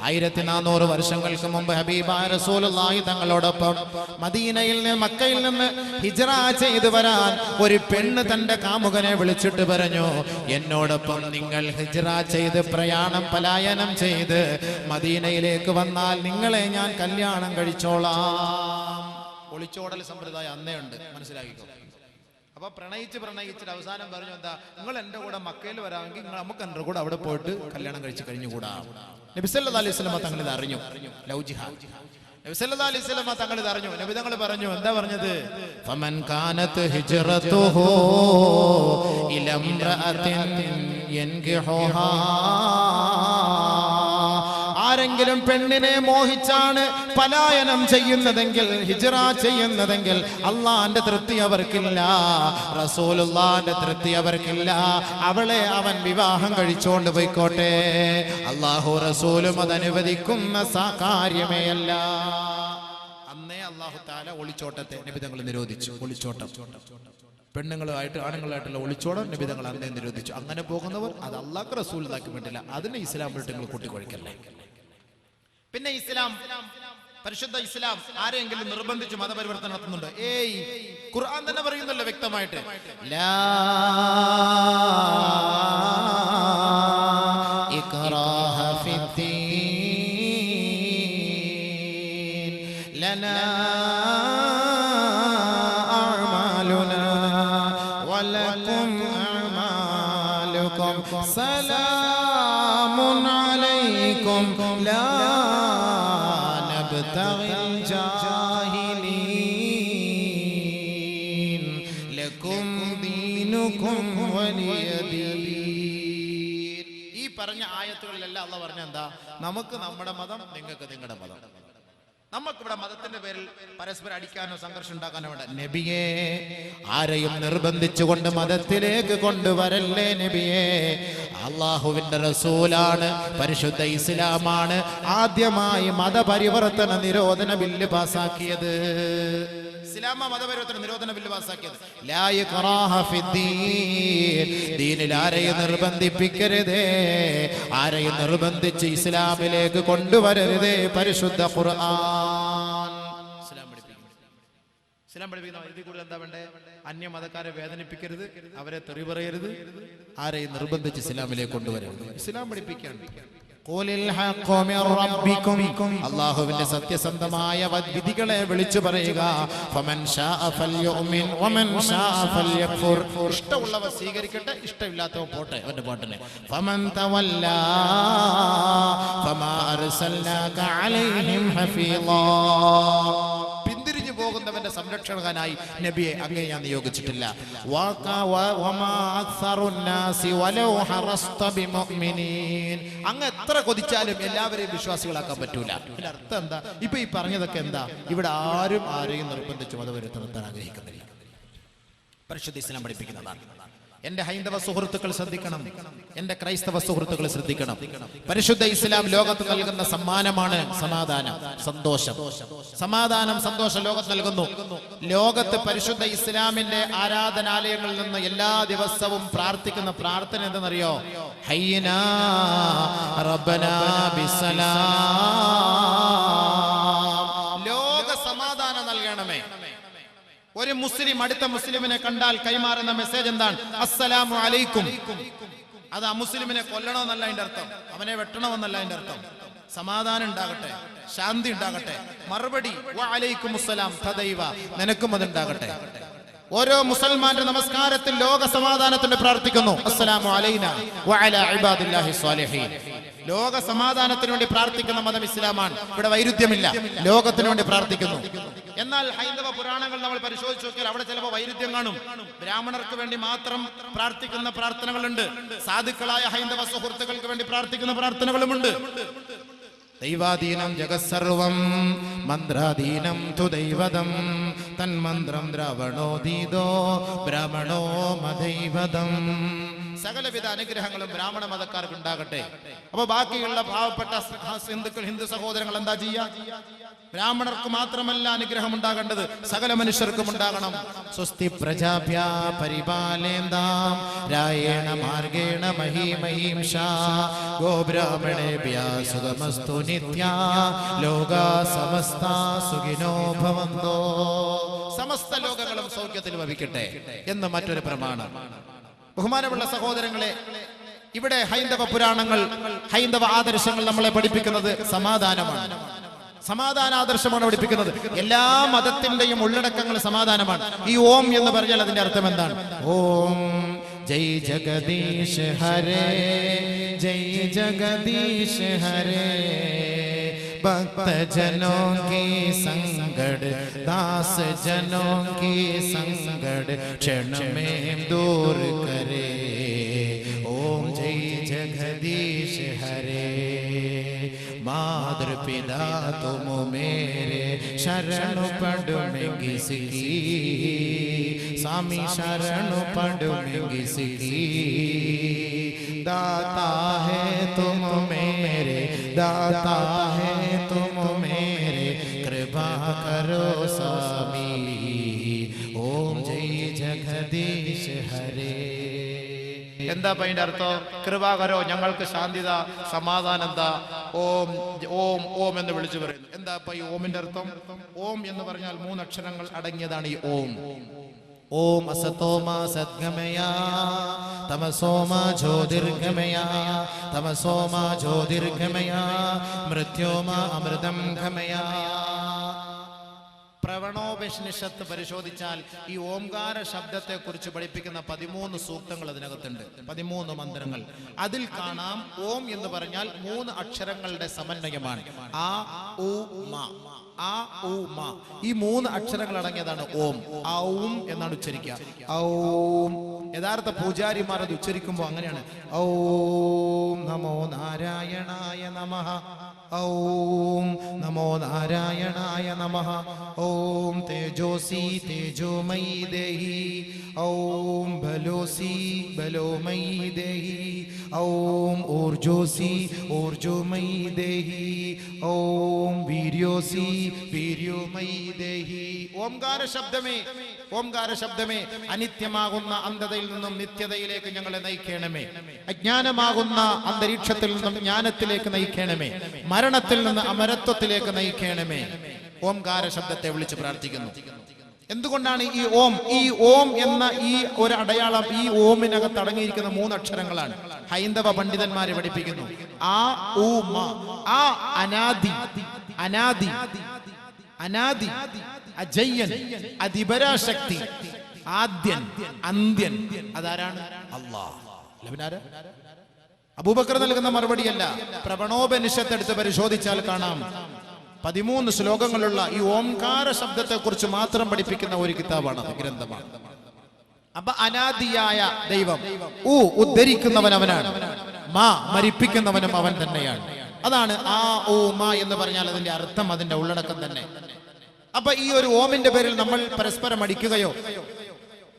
1400 വർഷങ്ങൾക്ക് മുമ്പ് ഹബീബായ റസൂലുള്ളാഹി തങ്ങളോടൊപ്പം മദീനയിൽ നിന്ന്, മക്കയിൽ നിന്ന് ഹിജ്റ ചെയ്തു വരാൻ ഒരു പെണ്ണ് തന്റെ കാമുകനെ വിളിച്ചിട്ട് പറഞ്ഞു, എന്നോടൊപ്പം നിങ്ങൾ ഹിജ്റ ചെയ്ത് പലായനം ചെയ്ത് മദീനയിലേക്ക് വന്നാൽ നിങ്ങളെ ഞാൻ കല്യാണം കഴിച്ചോളാം. ഒളിച്ചോടൽ സമ്പ്രദായം അന്നേ ഉണ്ട്, മനസ്സിലാക്കിക്കോ. അപ്പൊ പ്രണയിച്ചിട്ട് അവസാനം പറഞ്ഞു, എന്താ, നിങ്ങൾ എന്റെ കൂടെ മക്കയിൽ വരാമെങ്കിൽ നമുക്ക് എന്റെ കൂടെ അവിടെ പോയിട്ട് കല്യാണം കഴിച്ച് കഴിഞ്ഞുകൂടാ. നബി സല്ലല്ലാഹു അലൈഹി വസല്ലം തങ്ങൾ ഇത് അറിഞ്ഞു. ലവ് ജിഹാദ്. നബി സല്ലല്ലാഹു അലൈഹി വസല്ലം തങ്ങൾ ഇത് അറിഞ്ഞു. നബി തങ്ങൾ പറഞ്ഞു, എന്താ പറഞ്ഞത്? ഫമൻ കാനത് ഹിജ്റതുഹു ഇല ഇംറഅത്തിൻ യൻകിഹുഹാ. ആരെങ്കിലും പെണ്ണിനെ മോഹിച്ചാണ് പലായനം ചെയ്യുന്നതെങ്കിൽ, ഹിജ്റ ചെയ്യുന്നതെങ്കിൽ, അള്ളാന്റെ തൃപ്തി അവർക്കില്ല, റസൂലുള്ളാന്റെ തൃപ്തി അവർക്കില്ല. അവളെ അവൻ വിവാഹം കഴിച്ചോണ്ട് പോയിക്കോട്ടെ. അള്ളാഹു റസൂലും അതനുവദിക്കുന്ന കാര്യമേ അല്ല. അന്നേ അള്ളാഹു തആല ഒളിച്ചോട്ടത്തെ നബിതങ്ങൾ നിരോധിച്ചു. ഒളിച്ചോട്ടം, പെണ്ണുങ്ങളുമായിട്ട് ആണുങ്ങളായിട്ടുള്ള ഒളിച്ചോടം നബിതങ്ങൾ അന്നേ നിരോധിച്ചു. അങ്ങനെ പോകുന്നവർ അത് അള്ളാഹ് റസൂലിനാക്കി പറ്റില്ല. അതിനെ ഇസ്ലാം വിട്ട് നിങ്ങൾ കൂട്ടിക്കൊഴിക്കല്ലേ. പിന്നെ ഇസ്ലാം, പരിശുദ്ധ ഇസ്ലാം ആരെങ്കിലും നിർബന്ധിച്ച് മതപരിവർത്തനം നടത്തുന്നുണ്ട്? ഏയ്, ഖുർആൻ തന്നെ പറയുന്നല്ലോ വ്യക്തമായിട്ട്, ലാ ഇക്റാഹ ഫിദ്ദീൻ ലനാ അഅ്മാലുനാ വലകും അഅ്മാലുകും സലാമുൻ അലൈക്കും ലാ നബ്തഗിൽ ജാഹിലീൻ ലകും ദീനുകും വലിയ ദീൻ. ഈ പറഞ്ഞ ആയത്തുകളിലെല്ലാം അല്ലാഹു പറഞ്ഞ എന്താ? നമുക്ക് നമ്മുടെ മതം, നിങ്ങൾക്ക് നിങ്ങളുടെ മതം. നമുക്കിവിടെ മതത്തിന്റെ പേരിൽ പരസ്പരം അടിക്കാനോ സംഘർഷം ഉണ്ടാക്കാനോ വേണ്ട. നബിയെ ആരെയും നിർബന്ധിച്ചുകൊണ്ട് മതത്തിലേക്ക് കൊണ്ടുവരല്ലേ നബിയെ. അള്ളാഹുവിന്റെ റസൂലാണ്, പരിശുദ്ധ ഇസ്ലാമാണ് ആദ്യമായി മതപരിവർത്തന നിരോധന ബില്ല് പാസാക്കിയത്. ഇസ്ലാമ മതപരിവർത്തന നിരോധന ബില്ല് പാസാക്കിയത്. ലാ ഇക്റാഹ ഫിദ്ദീൻ, ദീനിൽ ആരെയും നിർബന്ധിപ്പിക്കരുതേ, ആരെയും നിർബന്ധിച്ച് ഇസ്ലാമിലേക്ക് കൊണ്ടുവരരുതേ. പരിശുദ്ധ ഖുർആൻ ഇസ്ലാം പഠിപ്പിക്കുന്ന ഇതിൽ കൂടുതൽ എന്താ വേണ്ടേ? അന്യമതക്കാരെ വേദനിപ്പിക്കരുത്, അവരെ തെറി പറയരുത്, ആരെയും നിർബന്ധിച്ച് ഇസ്ലാമിലേക്ക് കൊണ്ടുവരരുത്. ഇസ്ലാം പഠിപ്പിക്കാൻ അല്ലാഹുവിന്റെ സത്യസന്ധമായ വിധികളെ വിളിച്ചു പറയുക. ഇഷ്ടമുള്ളവർ സ്വീകരിക്കട്ടെ, ഇഷ്ടമില്ലാത്തവ പോട്ടെ, അവന്റെ പോട്ടനെ. പിന്തിരിഞ്ഞു പോകുന്നവന്റെ സംരക്ഷകനായി നബിയെ അങ്ങേ ഞാൻ നിയോഗിച്ചിട്ടില്ല. അങ്ങ് എത്ര കൊതിച്ചാലും എല്ലാവരെയും വിശ്വാസികളാക്കാൻ പറ്റൂല. ഇതിന്റെ അർത്ഥം എന്താ? ഇപ്പൊ ഈ പറഞ്ഞതൊക്കെ എന്താ? ഇവിടെ ആരും ആരെയും നിർബന്ധിച്ച് മതപരിവർത്തനം നടത്താൻ ആഗ്രഹിക്കുന്നില്ല. പരിശുദ്ധ ഇസ്ലാം പഠിപ്പിക്കുന്നതാണ്. എന്റെ ഹൈന്ദവ സുഹൃത്തുക്കൾ ശ്രദ്ധിക്കണം, എന്റെ ക്രൈസ്തവ സുഹൃത്തുക്കൾ ശ്രദ്ധിക്കണം. പരിശുദ്ധ ഇസ്ലാം ലോകത്ത് നൽകുന്ന സമ്മാനമാണ് സമാധാനം, സന്തോഷം. സമാധാനം, സന്തോഷം ലോകത്ത് നൽകുന്നു. ലോകത്ത് പരിശുദ്ധ ഇസ്ലാമിന്റെ ആരാധനാലയങ്ങളിൽ നിന്ന് എല്ലാ ദിവസവും പ്രാർത്ഥിക്കുന്ന പ്രാർത്ഥന എന്തെന്നറിയോ? ഹയ്യിനാ റബ്ബനാ ബിസ്സലാം. ലോക സമാധാനം നൽകണമേ. ഒരു മുസ്ലിം അടുത്ത മുസ്ലിമിനെ കണ്ടാൽ കൈമാറുന്ന മെസ്സേജ് എന്താണ്? അസ്സലാമു അലൈക്കും. അത് ആ മുസ്ലിമിനെ കൊല്ലണമെന്നല്ല അതിന്റെ അർത്ഥം, അവനെ വെട്ടണമെന്നല്ല അതിന്റെ അർത്ഥം. സമാധാനം ഉണ്ടാകട്ടെ, ശാന്തി ഉണ്ടാകട്ടെ. മറുപടി വഅലൈക്കും അസ്സലാം, തദൈവ, നിനക്കും അതുണ്ടാകട്ടെ. ഓരോ മുസൽമാന്റെ നമസ്കാരത്തിൽ ലോക സമാധാനത്തിന് പ്രാർത്ഥിക്കുന്നു. അസ്സലാമു അലൈനാ വഅലാ ഇബാദില്ലാഹി സ്വാലിഹീൻ. ലോക സമാധാനത്തിന് വേണ്ടി പ്രാർത്ഥിക്കുന്ന മതം ഇസ്ലാമാണ്. ഇവിടെ വൈരുദ്ധ്യമില്ല, ലോകത്തിന് വേണ്ടി പ്രാർത്ഥിക്കുന്നു. എന്നാൽ ഹൈന്ദവ പുരാണങ്ങൾ നമ്മൾ പരിശോധിച്ച് നോക്കിയാൽ അവിടെ ചിലപ്പോൾ വൈരുദ്ധ്യം കാണും. ബ്രാഹ്മണർക്ക് വേണ്ടി മാത്രം പ്രാർത്ഥിക്കുന്ന പ്രാർത്ഥനകളുണ്ട്, സാധുക്കളായ ഹൈന്ദവ സുഹൃത്തുക്കൾക്ക് വേണ്ടി പ്രാർത്ഥിക്കുന്ന പ്രാർത്ഥനകളുമുണ്ട്. ദൈവാധീനം ജഗത്സർവം മന്ത്രാധീനം തു ദൈവതം തന്മന്ത്രം ദ്രാവണോദീതോ ബ്രാഹ്മണോ മദൈവതം. സകലവിധ അനുഗ്രഹങ്ങളും ബ്രാഹ്മണ മതക്കാർക്ക് ഉണ്ടാകട്ടെ. അപ്പൊ ബാക്കിയുള്ള പാവപ്പെട്ട ഹിന്ദു സഹോദരങ്ങൾ എന്താ ചെയ്യാ? ബ്രാഹ്മണർക്ക് മാത്രമല്ല അനുഗ്രഹം ഉണ്ടാകേണ്ടത്, സകല മനുഷ്യർക്കും ഉണ്ടാകണം. സ്വസ്തി പ്രജാഭ്യ പരിപാലേന്താം രായേണ മാർഗേണ മഹീമഹീംഷാ ഗോബ്രാഹ്മണേഭ്യ സുഖമസ്തു നിത്യാ ലോകാ സമസ്താ സുഖിനോ ഭവന്തോ. സമസ്ത ലോകങ്ങളും സൗഖ്യത്തിൽ ഭവിക്കട്ടെ എന്ന് മറ്റൊരു പ്രമാണം. ബഹുമാനമുള്ള സഹോദരങ്ങളെ, ഇവിടെ ഹൈന്ദവ പുരാണങ്ങൾ, ഹൈന്ദവ ആദർശങ്ങൾ നമ്മളെ പഠിപ്പിക്കുന്നത് സമാധാനമാണ്. സമാധാനാദർശമാണ് പഠിപ്പിക്കുന്നത്. എല്ലാ മതത്തിന്റെയും ഉള്ളടക്കങ്ങൾ സമാധാനമാണ്. ഈ ഓം എന്ന് പറഞ്ഞാൽ അതിന്റെ അർത്ഥം എന്താണ്? ഓം ജയ് ജഗദീശ് ഹരേ, ജയ് ജഗദീശ് ഹരേ, भक्तजनों की संगड़ दास जनों की संगड़ क्षण में दूर करे. ओम जय जगदीश हरे. मातृपिता तुम मेरे शरण पड़ में किसकी, स्वामी शरण पड़ में किसकी. दाता है तुम मेरे, दाता है तुम मेरे, कृपा करो स्वामी. ओम जय जगदीश हरे. എന്താ അതിന്റെ അർത്ഥം? കൃപാകരോ, ഞങ്ങൾക്ക് ശാന്തിത, സമാധാനം എന്താ? ഓം ഓം ഓം എന്ന് വിളിച്ചു പറയുന്നു. എന്താ ഈ ഓമിന്റെ അർത്ഥം? ഓം എന്ന് പറഞ്ഞാൽ 3 അക്ഷരങ്ങൾ അടങ്ങിയതാണ് ഈ ഓം. ഓം അസതോമ സദ്ഗമയ തമസോമ ജ്യോതിർഗമയ തമസോമ ജ്യോതിർഗമയ മൃത്യോമ അമൃതം ഗമയ. പ്രവണോപനിഷത്ത് പരിശോധിച്ചാൽ ഈ ഓംകാര ശബ്ദത്തെ കുറിച്ച് പഠിപ്പിക്കുന്ന 13 സൂക്തങ്ങൾ അതിനകത്തുണ്ട്, 13 മന്ത്രങ്ങൾ. അതിൽ കാണാം ഓം എന്ന് പറഞ്ഞാൽ 3 അക്ഷരങ്ങളുടെ സമന്വയമാണ്. ആ ഉ മ, ആ ഉ മ, ഈ 3 അക്ഷരങ്ങൾ അടങ്ങിയതാണ് ഓം. ഔം എന്നാണ് ഉച്ചരിക്കുക. ഔം. യഥാർത്ഥ പൂജാരിമാർ അത് ഉച്ചരിക്കുമ്പോൾ അങ്ങനെയാണ്. ഓം നമോ നാരായണായ നമഃ, ഓം നമോ നാരായണായ നമഃ, ഓം തേജോസി തേജോമയി ദേഹി, ഓം ബലോസി ബലോമയി ദേഹി, ഓം ഊർജോസി ഊർജോമയി ദേഹി, ഓം വീര്യോസി വീര്യോമയി ദേഹി. ഓംകാര ശബ്ദമേ, ഓംകാര ശബ്ദമേ, അനിത്യമാകുന്ന അന്ധതയിൽ നിന്നും നിത്യതയിലേക്ക് ഞങ്ങളെ നയിക്കണമേ. അജ്ഞാനമാകുന്ന അന്തരീക്ഷത്തിൽ നിന്നും ജ്ഞാനത്തിലേക്ക് നയിക്കണമേ. മരണത്തിൽ നിന്ന് അമരത്വത്തിലേക്ക് നയിക്കണമേ. ഓംകാര ശബ്ദത്തെ വിളിച്ച് പ്രാർത്ഥിക്കുന്നു. എന്തുകൊണ്ടാണ് ഈ ഓം, ഈ ഓം എന്ന ഈ ഒരു അടയാളം ഈ ഓമിനകത്ത് അടങ്ങിയിരിക്കുന്ന 3 അക്ഷരങ്ങളാണ്. ഹൈന്ദവ പണ്ഡിതന്മാരെ പഠിപ്പിക്കുന്നു. ആ ഉ മ, ആ അനാദി, അനാദി, അനാദി, അജയ്യൻ, അതിപരാശക്തി, ആദ്യൻ, അന്ത്യൻ. അതാരാണ്? അല്ലാഹ്. അബൂബക്കർ നൽകുന്ന മറുപടിയല്ല. പ്രവണോപനിഷത്ത് എടുത്ത് പരിശോധിച്ചാൽ കാണാം 13 ശ്ലോകങ്ങളുള്ള ഈ ഓംകാര ശബ്ദത്തെ കുറിച്ച് മാത്രം പഠിപ്പിക്കുന്ന ഒരു കിതാബാണ്, ഗ്രന്ഥമാണ്. അപ്പൊ അനാദിയായ ദൈവം, ഉദ്ധരിക്കുന്നവൻ അവനാണ്, മാ മരിപ്പിക്കുന്നവനും അവൻ തന്നെയാണ്. അതാണ് ആ ഓ മാ എന്ന് പറഞ്ഞാൽ അതിന്റെ അർത്ഥം, അതിന്റെ ഉള്ളടക്കം തന്നെ. അപ്പൊ ഈ ഒരു ഓമിന്റെ പേരിൽ നമ്മൾ പരസ്പരം അടിക്കുകയോ,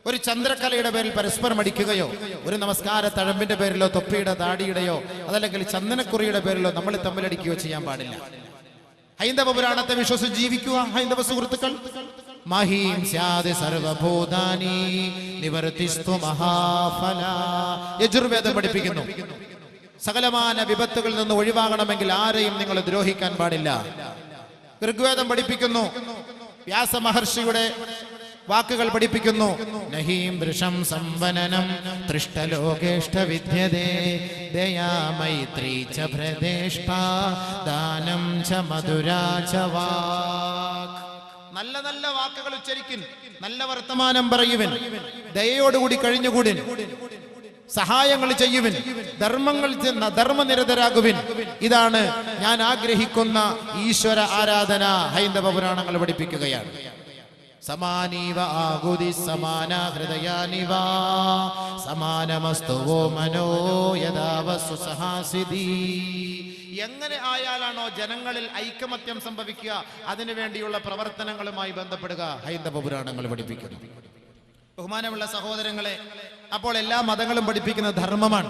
ഒരു ചന്ദ്രക്കലയുടെ പേരിൽ പരസ്പരം അടിക്കുകയോ, ഒരു നമസ്കാര തഴമ്പിന്റെ പേരിലോ, തൊപ്പിയുടെ താടിയുടെയോ, അതല്ലെങ്കിൽ ചന്ദനക്കുറിയുടെ പേരിലോ നമ്മൾ തമ്മിലടിക്കുകയോ ചെയ്യാൻ പാടില്ല. ഹൈന്ദവ പുരാണത്തെ വിശ്വസിച്ച് ജീവിക്കുക ഹൈന്ദവ സുഹൃത്തുക്കൾ. മഹീം സ്യാദി സർവഭൂതാനി നിവർത്തിസ്തു മഹാഫല. യജുർവേദം പഠിപ്പിക്കുന്നു, സകലമാന വിപത്തുകളിൽ നിന്ന് ഒഴിവാകണമെങ്കിൽ ആരെയും നിങ്ങൾ ദ്രോഹിക്കാൻ പാടില്ല. ഋഗ്വേദം പഠിപ്പിക്കുന്നു, വ്യാസ മഹർഷിയുടെ വാക്കുകൾ പഠിപ്പിക്കുന്നു, നഹീം വൃഷം സംവനനം തൃഷ്ടലോകേഷ്ട വിദ്യതേ ദയാ മൈത്രീ ച ഭ്രദേഷ്ഠ ദാനം ച മധുരാ ച വാക്. നല്ല നല്ല വാക്കുകൾ ഉച്ചരിക്കിൻ, നല്ല വർത്തമാനം പറയുവിൻ, ദയയോടുകൂടി കഴിഞ്ഞുകൂടിൻ, സഹായങ്ങൾ ചെയ്യുവിൻ, ധർമ്മങ്ങൾ ധർമ്മനിരതരാകുവിൻ. ഇതാണ് ഞാൻ ആഗ്രഹിക്കുന്ന ഈശ്വര ആരാധന. ഹൈന്ദവ പുരാണങ്ങൾ പഠിപ്പിക്കുകയാണ്. സമാനീവ ആകുതി സമാന ഹൃദയാനിവ സമാനമസ്തുവോ മനോ യഥാവസ്തു സഹാസിദി. എങ്ങനെ ആയാലാണോ ജനങ്ങളിൽ ഐകമത്യം സംഭവിക്കുക, അതിനു വേണ്ടിയുള്ള പ്രവർത്തനങ്ങളുമായി ബന്ധപ്പെടുക ഹൈന്ദവ പുരാണങ്ങൾ പഠിപ്പിക്കുന്നു. ബഹുമാനമുള്ള സഹോദരങ്ങളെ, അപ്പോൾ എല്ലാ മതങ്ങളും പഠിപ്പിക്കുന്ന ധർമ്മമാണ്.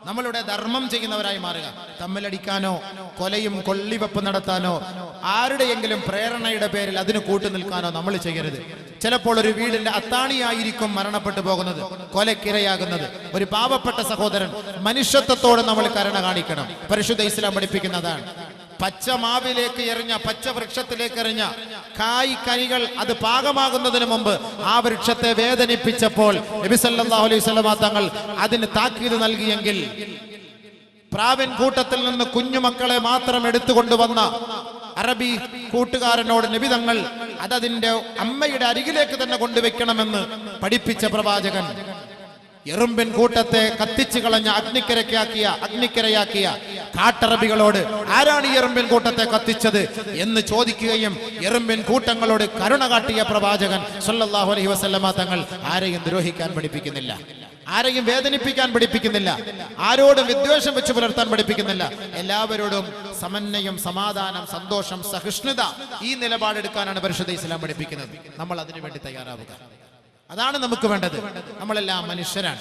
നമ്മളുടെ ധർമ്മം ചെയ്യുന്നവരായി മാറുക. തമ്മിലടിക്കാനോ കൊലയും കൊള്ളിവെപ്പ് നടത്താനോ ആരുടെയെങ്കിലും പ്രേരണയുടെ പേരിൽ അതിന് കൂട്ടുനിൽക്കാനോ നമ്മൾ ചെയ്യരുത്. ചിലപ്പോൾ ഒരു വീടിന്റെ അത്താണിയായിരിക്കും മരണപ്പെട്ടു പോകുന്നത്, കൊലക്കിരയാകുന്നത്. ഒരു പാവപ്പെട്ട സഹോദരൻ, മനുഷ്യത്വത്തോട് നമ്മൾ കരുണ കാണിക്കണം. പരിശുദ്ധ ഇസ്ലാം പഠിപ്പിക്കുന്നതാണ്. പച്ച മാവിലേക്ക് എറിഞ്ഞ, പച്ച വൃക്ഷത്തിലേക്ക് എറിഞ്ഞ കായ് കനികൾ അത് പാകമാകുന്നതിന് മുമ്പ് ആ വൃക്ഷത്തെ വേദനിപ്പിച്ചപ്പോൾ നബി സല്ലല്ലാഹു അലൈഹി വസല്ലം തങ്ങൾ അതിന് താക്കീത് നൽകിയെങ്കിൽ, പ്രാവിൻ കൂട്ടത്തിൽ നിന്ന് കുഞ്ഞുമക്കളെ മാത്രം എടുത്തുകൊണ്ടുവന്ന അറബി കൂട്ടുകാരനോട് നബി തങ്ങൾ അതതിന്റെ അമ്മയുടെ അരികിലേക്ക് തന്നെ കൊണ്ടുവെക്കണമെന്ന് പഠിപ്പിച്ച പ്രവാചകൻ, എറുമ്പിൻ കൂട്ടത്തെ കത്തിച്ചു കളഞ്ഞ അഗ്നിക്കരയാക്കിയ കാട്ടറബികളോട് ആരാണ് ഈ എറുമ്പിൻ കൂട്ടത്തെ കത്തിച്ചത് എന്ന് ചോദിക്കുകയും എറുമ്പിൻ കൂട്ടങ്ങളോട് കരുണ കാട്ടിയ പ്രവാചകൻ സല്ലല്ലാഹു അലൈഹി വസല്ലമ തങ്ങൾ ആരെയും ദ്രോഹിക്കാൻ പഠിപ്പിക്കുന്നില്ല, ആരെയും വേദനിപ്പിക്കാൻ പഠിപ്പിക്കുന്നില്ല, ആരോടും വിദ്വേഷം വെച്ച് പുലർത്താൻ പഠിപ്പിക്കുന്നില്ല. എല്ലാവരോടും സമന്വയം, സമാധാനം, സന്തോഷം, സഹിഷ്ണുത, ഈ നിലപാടെടുക്കാനാണ് പരിശുദ്ധ ഇസ്ലാം പഠിപ്പിക്കുന്നത്. നമ്മൾ അതിനു വേണ്ടി തയ്യാറാവുക. അതാണ് നമുക്ക് വേണ്ടത്. നമ്മളെല്ലാം മനുഷ്യരാണ്.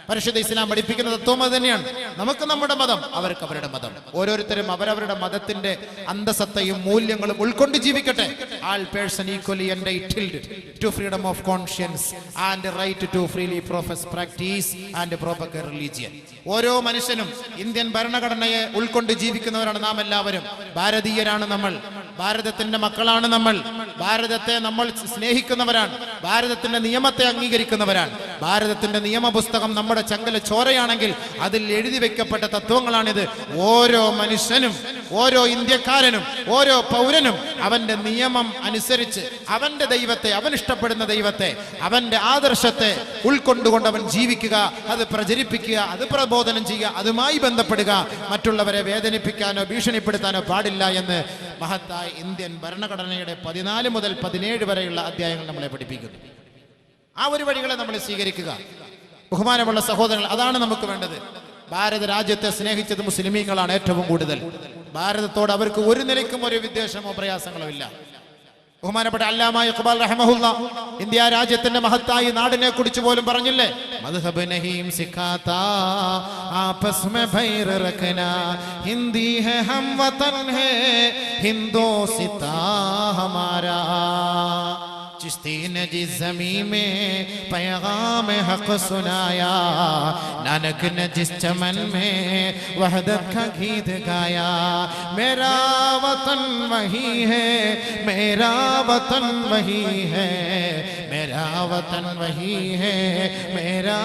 പരിശുദ്ധ ഇസ്ലാം പഠിപ്പിക്കുന്ന തത്വം അത് തന്നെയാണ്. നമുക്ക് നമ്മുടെ മതം, അവർക്ക് അവരുടെ മതം. ഓരോരുത്തരും അവരവരുടെ മതത്തിന്റെ അന്തസത്തയും മൂല്യങ്ങളും ഉൾക്കൊണ്ട് ജീവിക്കട്ടെ. All person equally entitled to freedom of conscience and right to freely profess, practice and propagate religion. ഓരോ മനുഷ്യനും ഇന്ത്യൻ ഭരണഘടനയെ ഉൾക്കൊണ്ട് ജീവിക്കുന്നവരാണ് നാം എല്ലാവരും. ഭാരതീയരാണ് നമ്മൾ, ഭാരതത്തിന്റെ മക്കളാണ് നമ്മൾ, ഭാരതത്തെ നമ്മൾ സ്നേഹിക്കുന്നവരാണ്, ഭാരതത്തിന്റെ നിയമത്തെ അംഗീകരിക്കുന്നവരാണ്. ഭാരതത്തിന്റെ നിയമപുസ്തകം നമ്മുടെ ചങ്കല ചോരയാണെങ്കിൽ അതിൽ എഴുതി വെക്കപ്പെട്ട തത്വങ്ങളാണിത്. ഓരോ മനുഷ്യനും, ഓരോ ഇന്ത്യക്കാരനും, ഓരോ പൗരനും അവന്റെ നിയമം അനുസരിച്ച് അവന്റെ ദൈവത്തെ, അവൻ ഇഷ്ടപ്പെടുന്ന ദൈവത്തെ, അവന്റെ ആദർശത്തെ ഉൾക്കൊണ്ടുകൊണ്ട് അവൻ ജീവിക്കുക, അത് പ്രചരിപ്പിക്കുക, അത് പ്രബോധനം ചെയ്യുക, അതുമായി ബന്ധപ്പെടുക. മറ്റുള്ളവരെ വേദനിപ്പിക്കാനോ ഭീഷണിപ്പെടുത്താനോ പാടില്ല എന്ന് മഹത്തായ ഇന്ത്യൻ ഭരണഘടനയുടെ 14 മുതൽ 17 വരെയുള്ള അധ്യായങ്ങൾ നമ്മളെ പഠിപ്പിക്കുന്നു. ആ ഒരു വഴികളെ നമ്മൾ സ്വീകരിക്കുക. ബഹുമാനമുള്ള സഹോദരങ്ങൾ, അതാണ് നമുക്ക് വേണ്ടത്. ഭാരത രാജ്യത്തെ സ്നേഹിച്ചത് മുസ്ലിമീങ്ങളാണ് ഏറ്റവും കൂടുതൽ. ഭാരതത്തോട് അവർക്ക് ഒരു നിലയ്ക്കും ഒരു വിദ്വേഷമോ പ്രയാസങ്ങളോ ഇല്ല. ബഹുമാനപ്പെട്ട അല്ലാമ ഇഖ്ബാൽ റഹ്മഹുല്ലാ ഇന്ത്യ രാജ്യത്തിന്റെ മഹത്തായ നാടിനെ കുറിച്ച് പോലും പറഞ്ഞില്ലേ, മദ്ഹബ് നഹീം സിഖാതാ ആപസ് മേ ഭൈർ റഖനാ ഹിന്ദി ഹൈ ഹം വതൻ ഹൈ ഹിന്ദോസിതാ ഹമാരാ. चिश्ती ने जिस ज़मीं में पैगाम हक़ सुनाया, नानक ने जिस चमन में वहदत का गीत गाया. मेरा वतन वही है, मेरा वतन वही है, मेरा वतन वही है, मेरा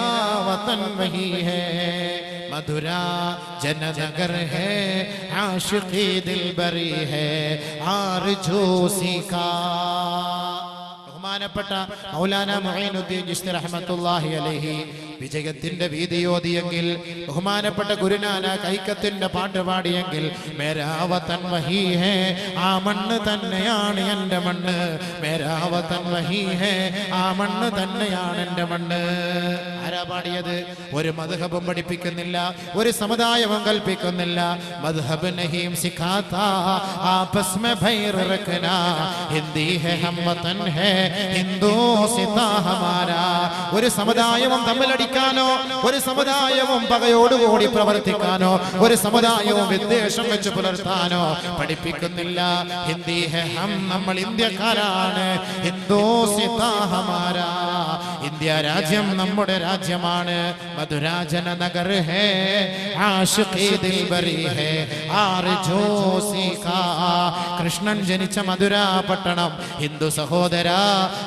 वतन वही है. मधुरा जननगर है, आशिक़ी दिलबरी है, आरज़ू सीखा. ബഹുമാനപ്പെട്ട മൗലാന മുഈനുദ്ദീൻ ചിശ്തി റഹ്മത്തുള്ളാഹി അലൈഹി വിജയത്തിന്റെ വീതിയോതിയെങ്കിൽ, ബഹുമാനപ്പെട്ട ഗുരുനാനക് ഐക്യത്തിന്റെ പാട്ട് പാടിയെങ്കിൽ, മേരാ വതൻ വഹി ഹേ, ആ മണ്ണ് തന്നെയാണ് എൻ്റെ മണ്ണ്. മേരാ വതൻ വഹി ഹേ, ആ മണ്ണ് തന്നെയാണ് എൻ്റെ മണ്ണ്. ആരാ പാടിയത്? ഒരു മദ്ഹബും പഠിപ്പിക്കുന്നില്ല, ഒരു സമുദായവും കൽപ്പിക്കുന്നില്ല. മദ്ഹബ് നഹീം സിഖാതാ ആപസ് മേ ഭൈർ റഖനാ ഹിന്ദി ഹൈ ഹം വതൻ ഹൈ ഹിന്ദോസിതാ ഹമാരാ. ഒരു സമുദായവും തമ്മിലടിക്കാനോ, ഒരു സമുദായവും പകയോടുകൂടി പ്രവർത്തിക്കാനോ, ഒരു സമുദായവും വിദ്വേഷം വെച്ച് പുലർത്താനോ പഠിപ്പിക്കുന്നില്ല. ഹിന്ദി ഹൈ ഹം, നമ്മൾ ഇന്ത്യക്കാരാണ്. ഹിന്ദോസിതാ ഹമാരാ, ഇന്ത്യ രാജ്യം നമ്മുടെ രാജ്യമാണ്. മധുരാ ജനനഗർ ഹേ, ആശിഖീ ദിൽബരി ഹേ, ആർജോ സീഖാ. കൃഷ്ണൻ ജനിച്ച മധുരാ പട്ടണം, ഹിന്ദു സഹോദര,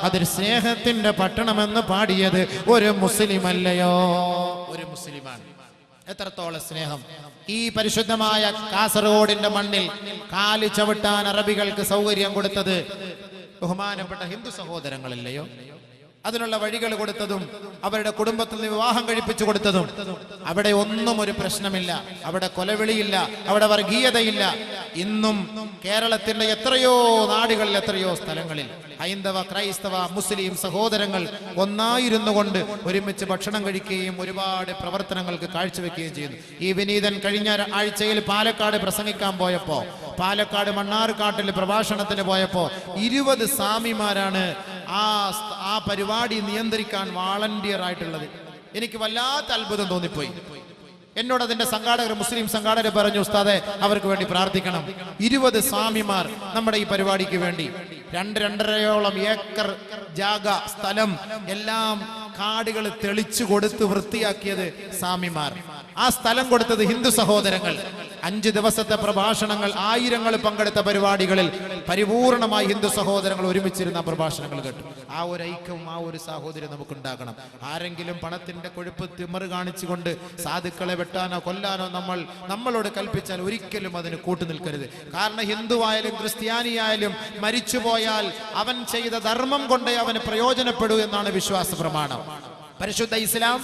അതിൽ സ്നേഹത്തിന്റെ പട്ടണമെന്ന് പാടിയത് ഒരു മുസ്ലിം അല്ലയോ? ഒരു മുസ്ലിമാണ്. എത്രത്തോളം സ്നേഹം! ഈ പരിശുദ്ധമായ കാസർഗോഡിന്റെ മണ്ണിൽ കാല് ചവിട്ടാൻ അറബികൾക്ക് സൗകര്യം കൊടുത്തത് ബഹുമാനപ്പെട്ട ഹിന്ദു സഹോദരങ്ങളല്ലയോ? അതിനുള്ള വഴികൾ കൊടുത്തതും അവരുടെ കുടുംബത്തിൽ നിന്ന് വിവാഹം കഴിപ്പിച്ചു കൊടുത്തതും. അവിടെ ഒന്നും ഒരു പ്രശ്നമില്ല, അവിടെ കൊലവിളിയില്ല, അവിടെ വർഗീയതയില്ല. ഇന്നും കേരളത്തിന്റെ എത്രയോ നാടുകളിൽ, എത്രയോ സ്ഥലങ്ങളിൽ ഹൈന്ദവ, ക്രൈസ്തവ, മുസ്ലിം സഹോദരങ്ങൾ ഒന്നായിരുന്നു കൊണ്ട് ഒരുമിച്ച് ഭക്ഷണം കഴിക്കുകയും ഒരുപാട് പ്രവർത്തനങ്ങൾക്ക് കാഴ്ചവെക്കുകയും ചെയ്യുന്നു. ഈ വിനീതൻ കഴിഞ്ഞ ആഴ്ചയിൽ പാലക്കാട് പ്രസംഗിക്കാൻ പോയപ്പോ, പാലക്കാട് മണ്ണാർക്കാട്ടിൽ പ്രഭാഷണത്തിന് പോയപ്പോ 20 സ്വാമിമാരാണ് ആ പരിപാടി നിയന്ത്രിക്കാൻ വാളണ്ടിയർ ആയിട്ടുള്ളത്. എനിക്ക് വല്ലാത്ത അത്ഭുതം തോന്നിപ്പോയി. എന്നോട് അതിന്റെ സംഘാടകർ, മുസ്ലിം സംഘാടകർ പറഞ്ഞു, ഉസ്താദെ അവർക്ക് വേണ്ടി പ്രാർത്ഥിക്കണം. 20 സ്വാമിമാർ നമ്മുടെ ഈ പരിപാടിക്ക് വേണ്ടി 2-2.5 ഏക്കർ ജാഗ, സ്ഥലം എല്ലാം കാടുകൾ തെളിച്ചു കൊടുത്ത് വൃത്തിയാക്കിയത് സ്വാമിമാർ. ആ സ്ഥലം കൊടുത്തത് ഹിന്ദു സഹോദരങ്ങൾ. 5 ദിവസത്തെ പ്രഭാഷണങ്ങൾ, ആയിരങ്ങൾ പങ്കെടുത്ത പരിപാടികളിൽ പരിപൂർണമായി ഹിന്ദു സഹോദരങ്ങൾ ഒരുമിച്ചിരുന്ന പ്രഭാഷണങ്ങൾ കേട്ടു. ആ ഒരു ഐക്യവും ആ ഒരു സാഹോദര്യം നമുക്കുണ്ടാകണം. ആരെങ്കിലും പണത്തിന്റെ കൊഴുപ്പ് തിമറ് കാണിച്ചുകൊണ്ട് സാധുക്കളെ വെട്ടാനോ കൊല്ലാനോ നമ്മളോട് കൽപ്പിച്ചാൽ ഒരിക്കലും അതിന് കൂട്ടുനിൽക്കരുത്. കാരണം ഹിന്ദുവായാലും ക്രിസ്ത്യാനിയായാലും മരിച്ചുപോയാൽ അവൻ ചെയ്ത ധർമ്മം കൊണ്ടേ അവന് പ്രയോജനപ്പെടൂ എന്നാണ് വിശ്വാസ പ്രമാണം. പരിശുദ്ധ ഇസ്ലാം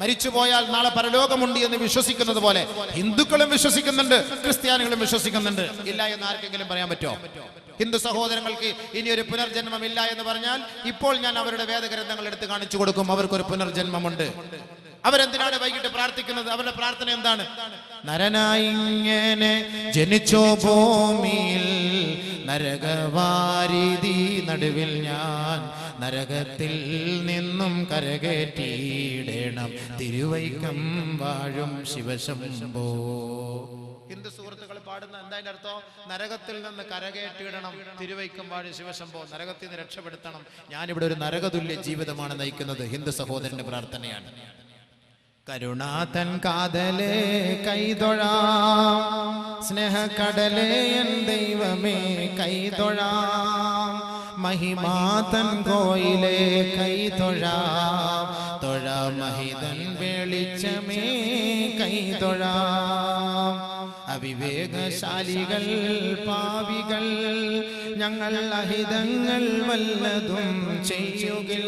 മരിച്ചുപോയാൽ നാളെ പരലോകമുണ്ട് എന്ന് വിശ്വസിക്കുന്നത് പോലെ ഹിന്ദുക്കളും വിശ്വസിക്കുന്നുണ്ട്, ക്രിസ്ത്യാനികളും വിശ്വസിക്കുന്നുണ്ട്. ഇല്ല എന്ന് ആർക്കെങ്കിലും പറയാൻ പറ്റുമോ? ഹിന്ദു സഹോദരങ്ങൾക്ക് ഇനി ഒരു പുനർജന്മം ഇല്ല എന്ന് പറഞ്ഞാൽ ഇപ്പോൾ ഞാൻ അവരുടെ വേദഗ്രന്ഥങ്ങൾ എടുത്ത് കാണിച്ചു കൊടുക്കും. അവർക്കൊരു പുനർജന്മമുണ്ട്. അവരെന്തിനാണ് വൈകിട്ട് പ്രാർത്ഥിക്കുന്നത്? അവരുടെ പ്രാർത്ഥന എന്താണ്? നരനായിങ്ങനെ ജനിച്ചോ ഭൂമിയിൽ, നരകവാരിധി നടുവിൽ ഞാൻ, നരകത്തിൽ നിന്നും കരകേറ്റിയിടണം, തിരുവൈക്കം വാഴും ശിവശംഭോ. ഹിന്ദു സുഹൃത്തുക്കൾ പാടുന്ന എന്താ അർത്ഥം? നരകത്തിൽ നിന്ന് കരകേറ്റിയിടണം, തിരുവൈക്കം വാഴും ശിവശംഭോ. നരകത്തിൽ നിന്ന് രക്ഷപ്പെടുത്തണം. ഞാനിവിടെ ഒരു നരകതുല്യ ജീവിതമാണ് നയിക്കുന്നത്. ഹിന്ദു സഹോദരന്റെ പ്രാർത്ഥനയാണ്. കരുണാതൻ കാതലേ കൈതൊഴാം, സ്നേഹക്കടലേ എൻ ദൈവമേ കൈതൊഴാം, മഹിമാതൻ കോയിലെ കൈ തൊഴാം തൊഴാം മഹിതൻ വെളിച്ചമേ കൈ തൊഴാം അവിവേകശാലികൾ പാവികൾ ഞങ്ങൾ അഹിതങ്ങൾ വല്ലതും ചെയ്യുകിൽ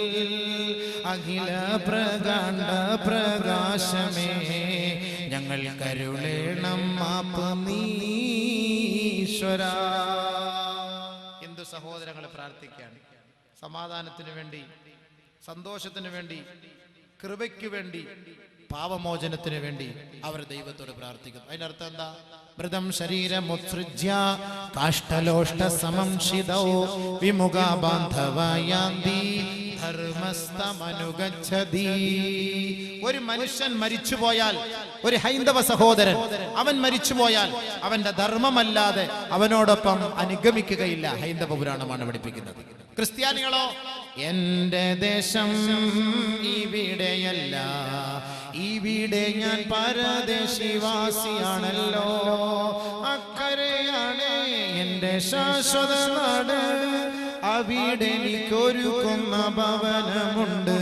അഖില പ്രകാണ്ഡ പ്രകാശമേ ഞങ്ങൾ കരുളേണം മാപ്പ് നീശ്വരാ. എന്തു സഹോദരങ്ങളെ പ്രാർത്ഥിക്കുകയാണ്, സമാധാനത്തിന് വേണ്ടി, സന്തോഷത്തിന് വേണ്ടി, കൃപയ്ക്ക് വേണ്ടി, പാപമോചനത്തിന് വേണ്ടി അവർ ദൈവത്തോട് പ്രാർത്ഥിക്കുന്നു. അതിനർത്ഥം എന്താ? മൃതം ശരീരമുത്സൃജ്യ കാഷ്ടലോഷ്ട സമംശിതോ വിമുഖ ബാന്ധവയാന്തി ധർമ്മസ്തമനുഗച്ഛതി. ഒരു മനുഷ്യൻ മരിച്ചുപോയാൽ, ഒരു ഹൈന്ദവ സഹോദരൻ അവൻ മരിച്ചുപോയാൽ അവന്റെ ധർമ്മമല്ലാതെ അവനോടൊപ്പം അനുഗമിക്കുകയില്ല. ഹൈന്ദവ പുരാണമാണ് പഠിപ്പിക്കുന്നത്. ക്രിസ്ത്യാനികളോ, എന്റെ ദേശം ഇവിടെയല്ല, ഇവിടെ ഞാൻ പരദേശിവാസിയാണല്ലോ, അക്കരെയാണ് എന്റെ ശാശ്വത നാട്, അവിടെ എനിക്കൊരുക്കുന്ന ഭവനമുണ്ട്,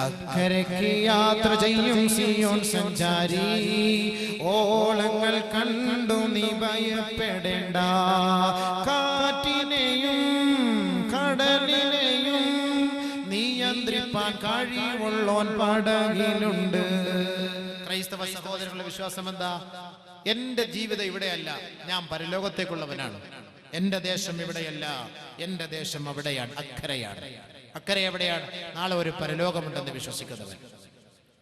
അക്കരയ്ക്ക് യാത്ര ചെയ്യും സിയോൻ സഞ്ചാരി, ഓളങ്ങൾ കണ്ടു നീ ഭയപ്പെടേണ്ട, കാറ്റിനെയും കടലിനെയും നിയന്ത്രിപ്പാൻ കഴിവുള്ളോൻ പടകിലുണ്ട്. ക്രൈസ്തവ സഹോദരങ്ങളുടെ വിശ്വാസം എന്താ? എന്റെ ജീവിതം ഇവിടെയല്ല, ഞാൻ പരലോകത്തേക്കുള്ളവനാണ്. എന്റെ ദേശം ഇവിടെയല്ല, എന്റെ ദേശം അവിടെയാണ്, അക്കരയാണ്. അക്കരെ എവിടെയാണ്? നാളെ ഒരു പരലോകമുണ്ടെന്ന് വിശ്വസിക്കുന്നവൻ.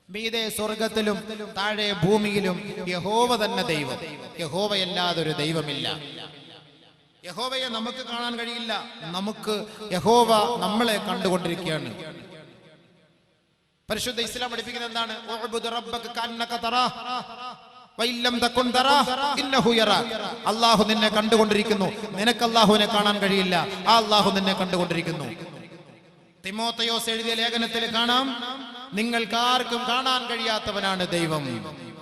മീതെ സ്വർഗത്തിലും താഴെ ഭൂമിയിലും യഹോവ തന്നെ ദൈവം. യഹോവയല്ലാതൊരു ദൈവമില്ല. യഹോവയെ നമുക്ക് കാണാൻ കഴിയില്ല, നമുക്ക് യഹോവ നമ്മളെ കണ്ടുകൊണ്ടിരിക്കുകയാണ്. പരിശുദ്ധ ഇസ്ലാം പഠിപ്പിക്കുന്നത് എന്താണ്? അല്ലാഹു നിന്നെ കണ്ടുകൊണ്ടിരിക്കുന്നു. നിനക്ക് അല്ലാഹുവിനെ കാണാൻ കഴിയില്ല, ആ അല്ലാഹു നിന്നെ കണ്ടുകൊണ്ടിരിക്കുന്നു. തിമോത്തയോസ് എഴുതിയ ലേഖനത്തിൽ കാണാം, നിങ്ങൾക്കാർക്കും കാണാൻ കഴിയാത്തവനാണ് ദൈവം,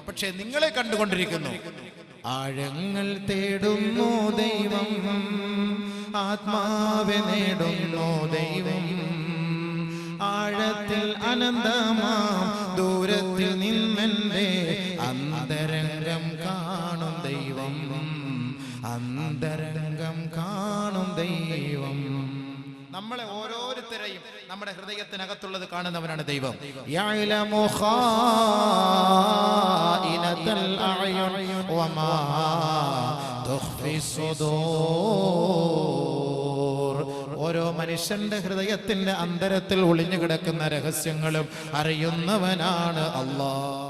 പക്ഷെ നിങ്ങളെ കണ്ടുകൊണ്ടിരിക്കുന്നു. ആഴങ്ങൾ തേടുന്നു ദൈവം, ആത്മാവെ നേടുന്നു ദൈവം, ആഴത്തിൽ അനന്തമാം ദൂരത്തിൽ നിന്നെന്റെ അന്തരംഗം കാണും ദൈവം, അന്തരംഗം കാണും ദൈവം. നമ്മളെ ഓരോരുത്തരെയും നമ്മുടെ ഹൃദയത്തിനകത്തുള്ളത് കാണുന്നവനാണ് ദൈവം. യഅലമു ഖായിനത്തൽ അഅ്യുൻ വമാ തുഖ്ഫി സുദൂർ. ഓരോ മനുഷ്യന്റെ ഹൃദയത്തിന്റെ അന്തരത്തിൽ ഒളിഞ്ഞു കിടക്കുന്ന രഹസ്യങ്ങളും അറിയുന്നവനാണ് അല്ലാഹ്.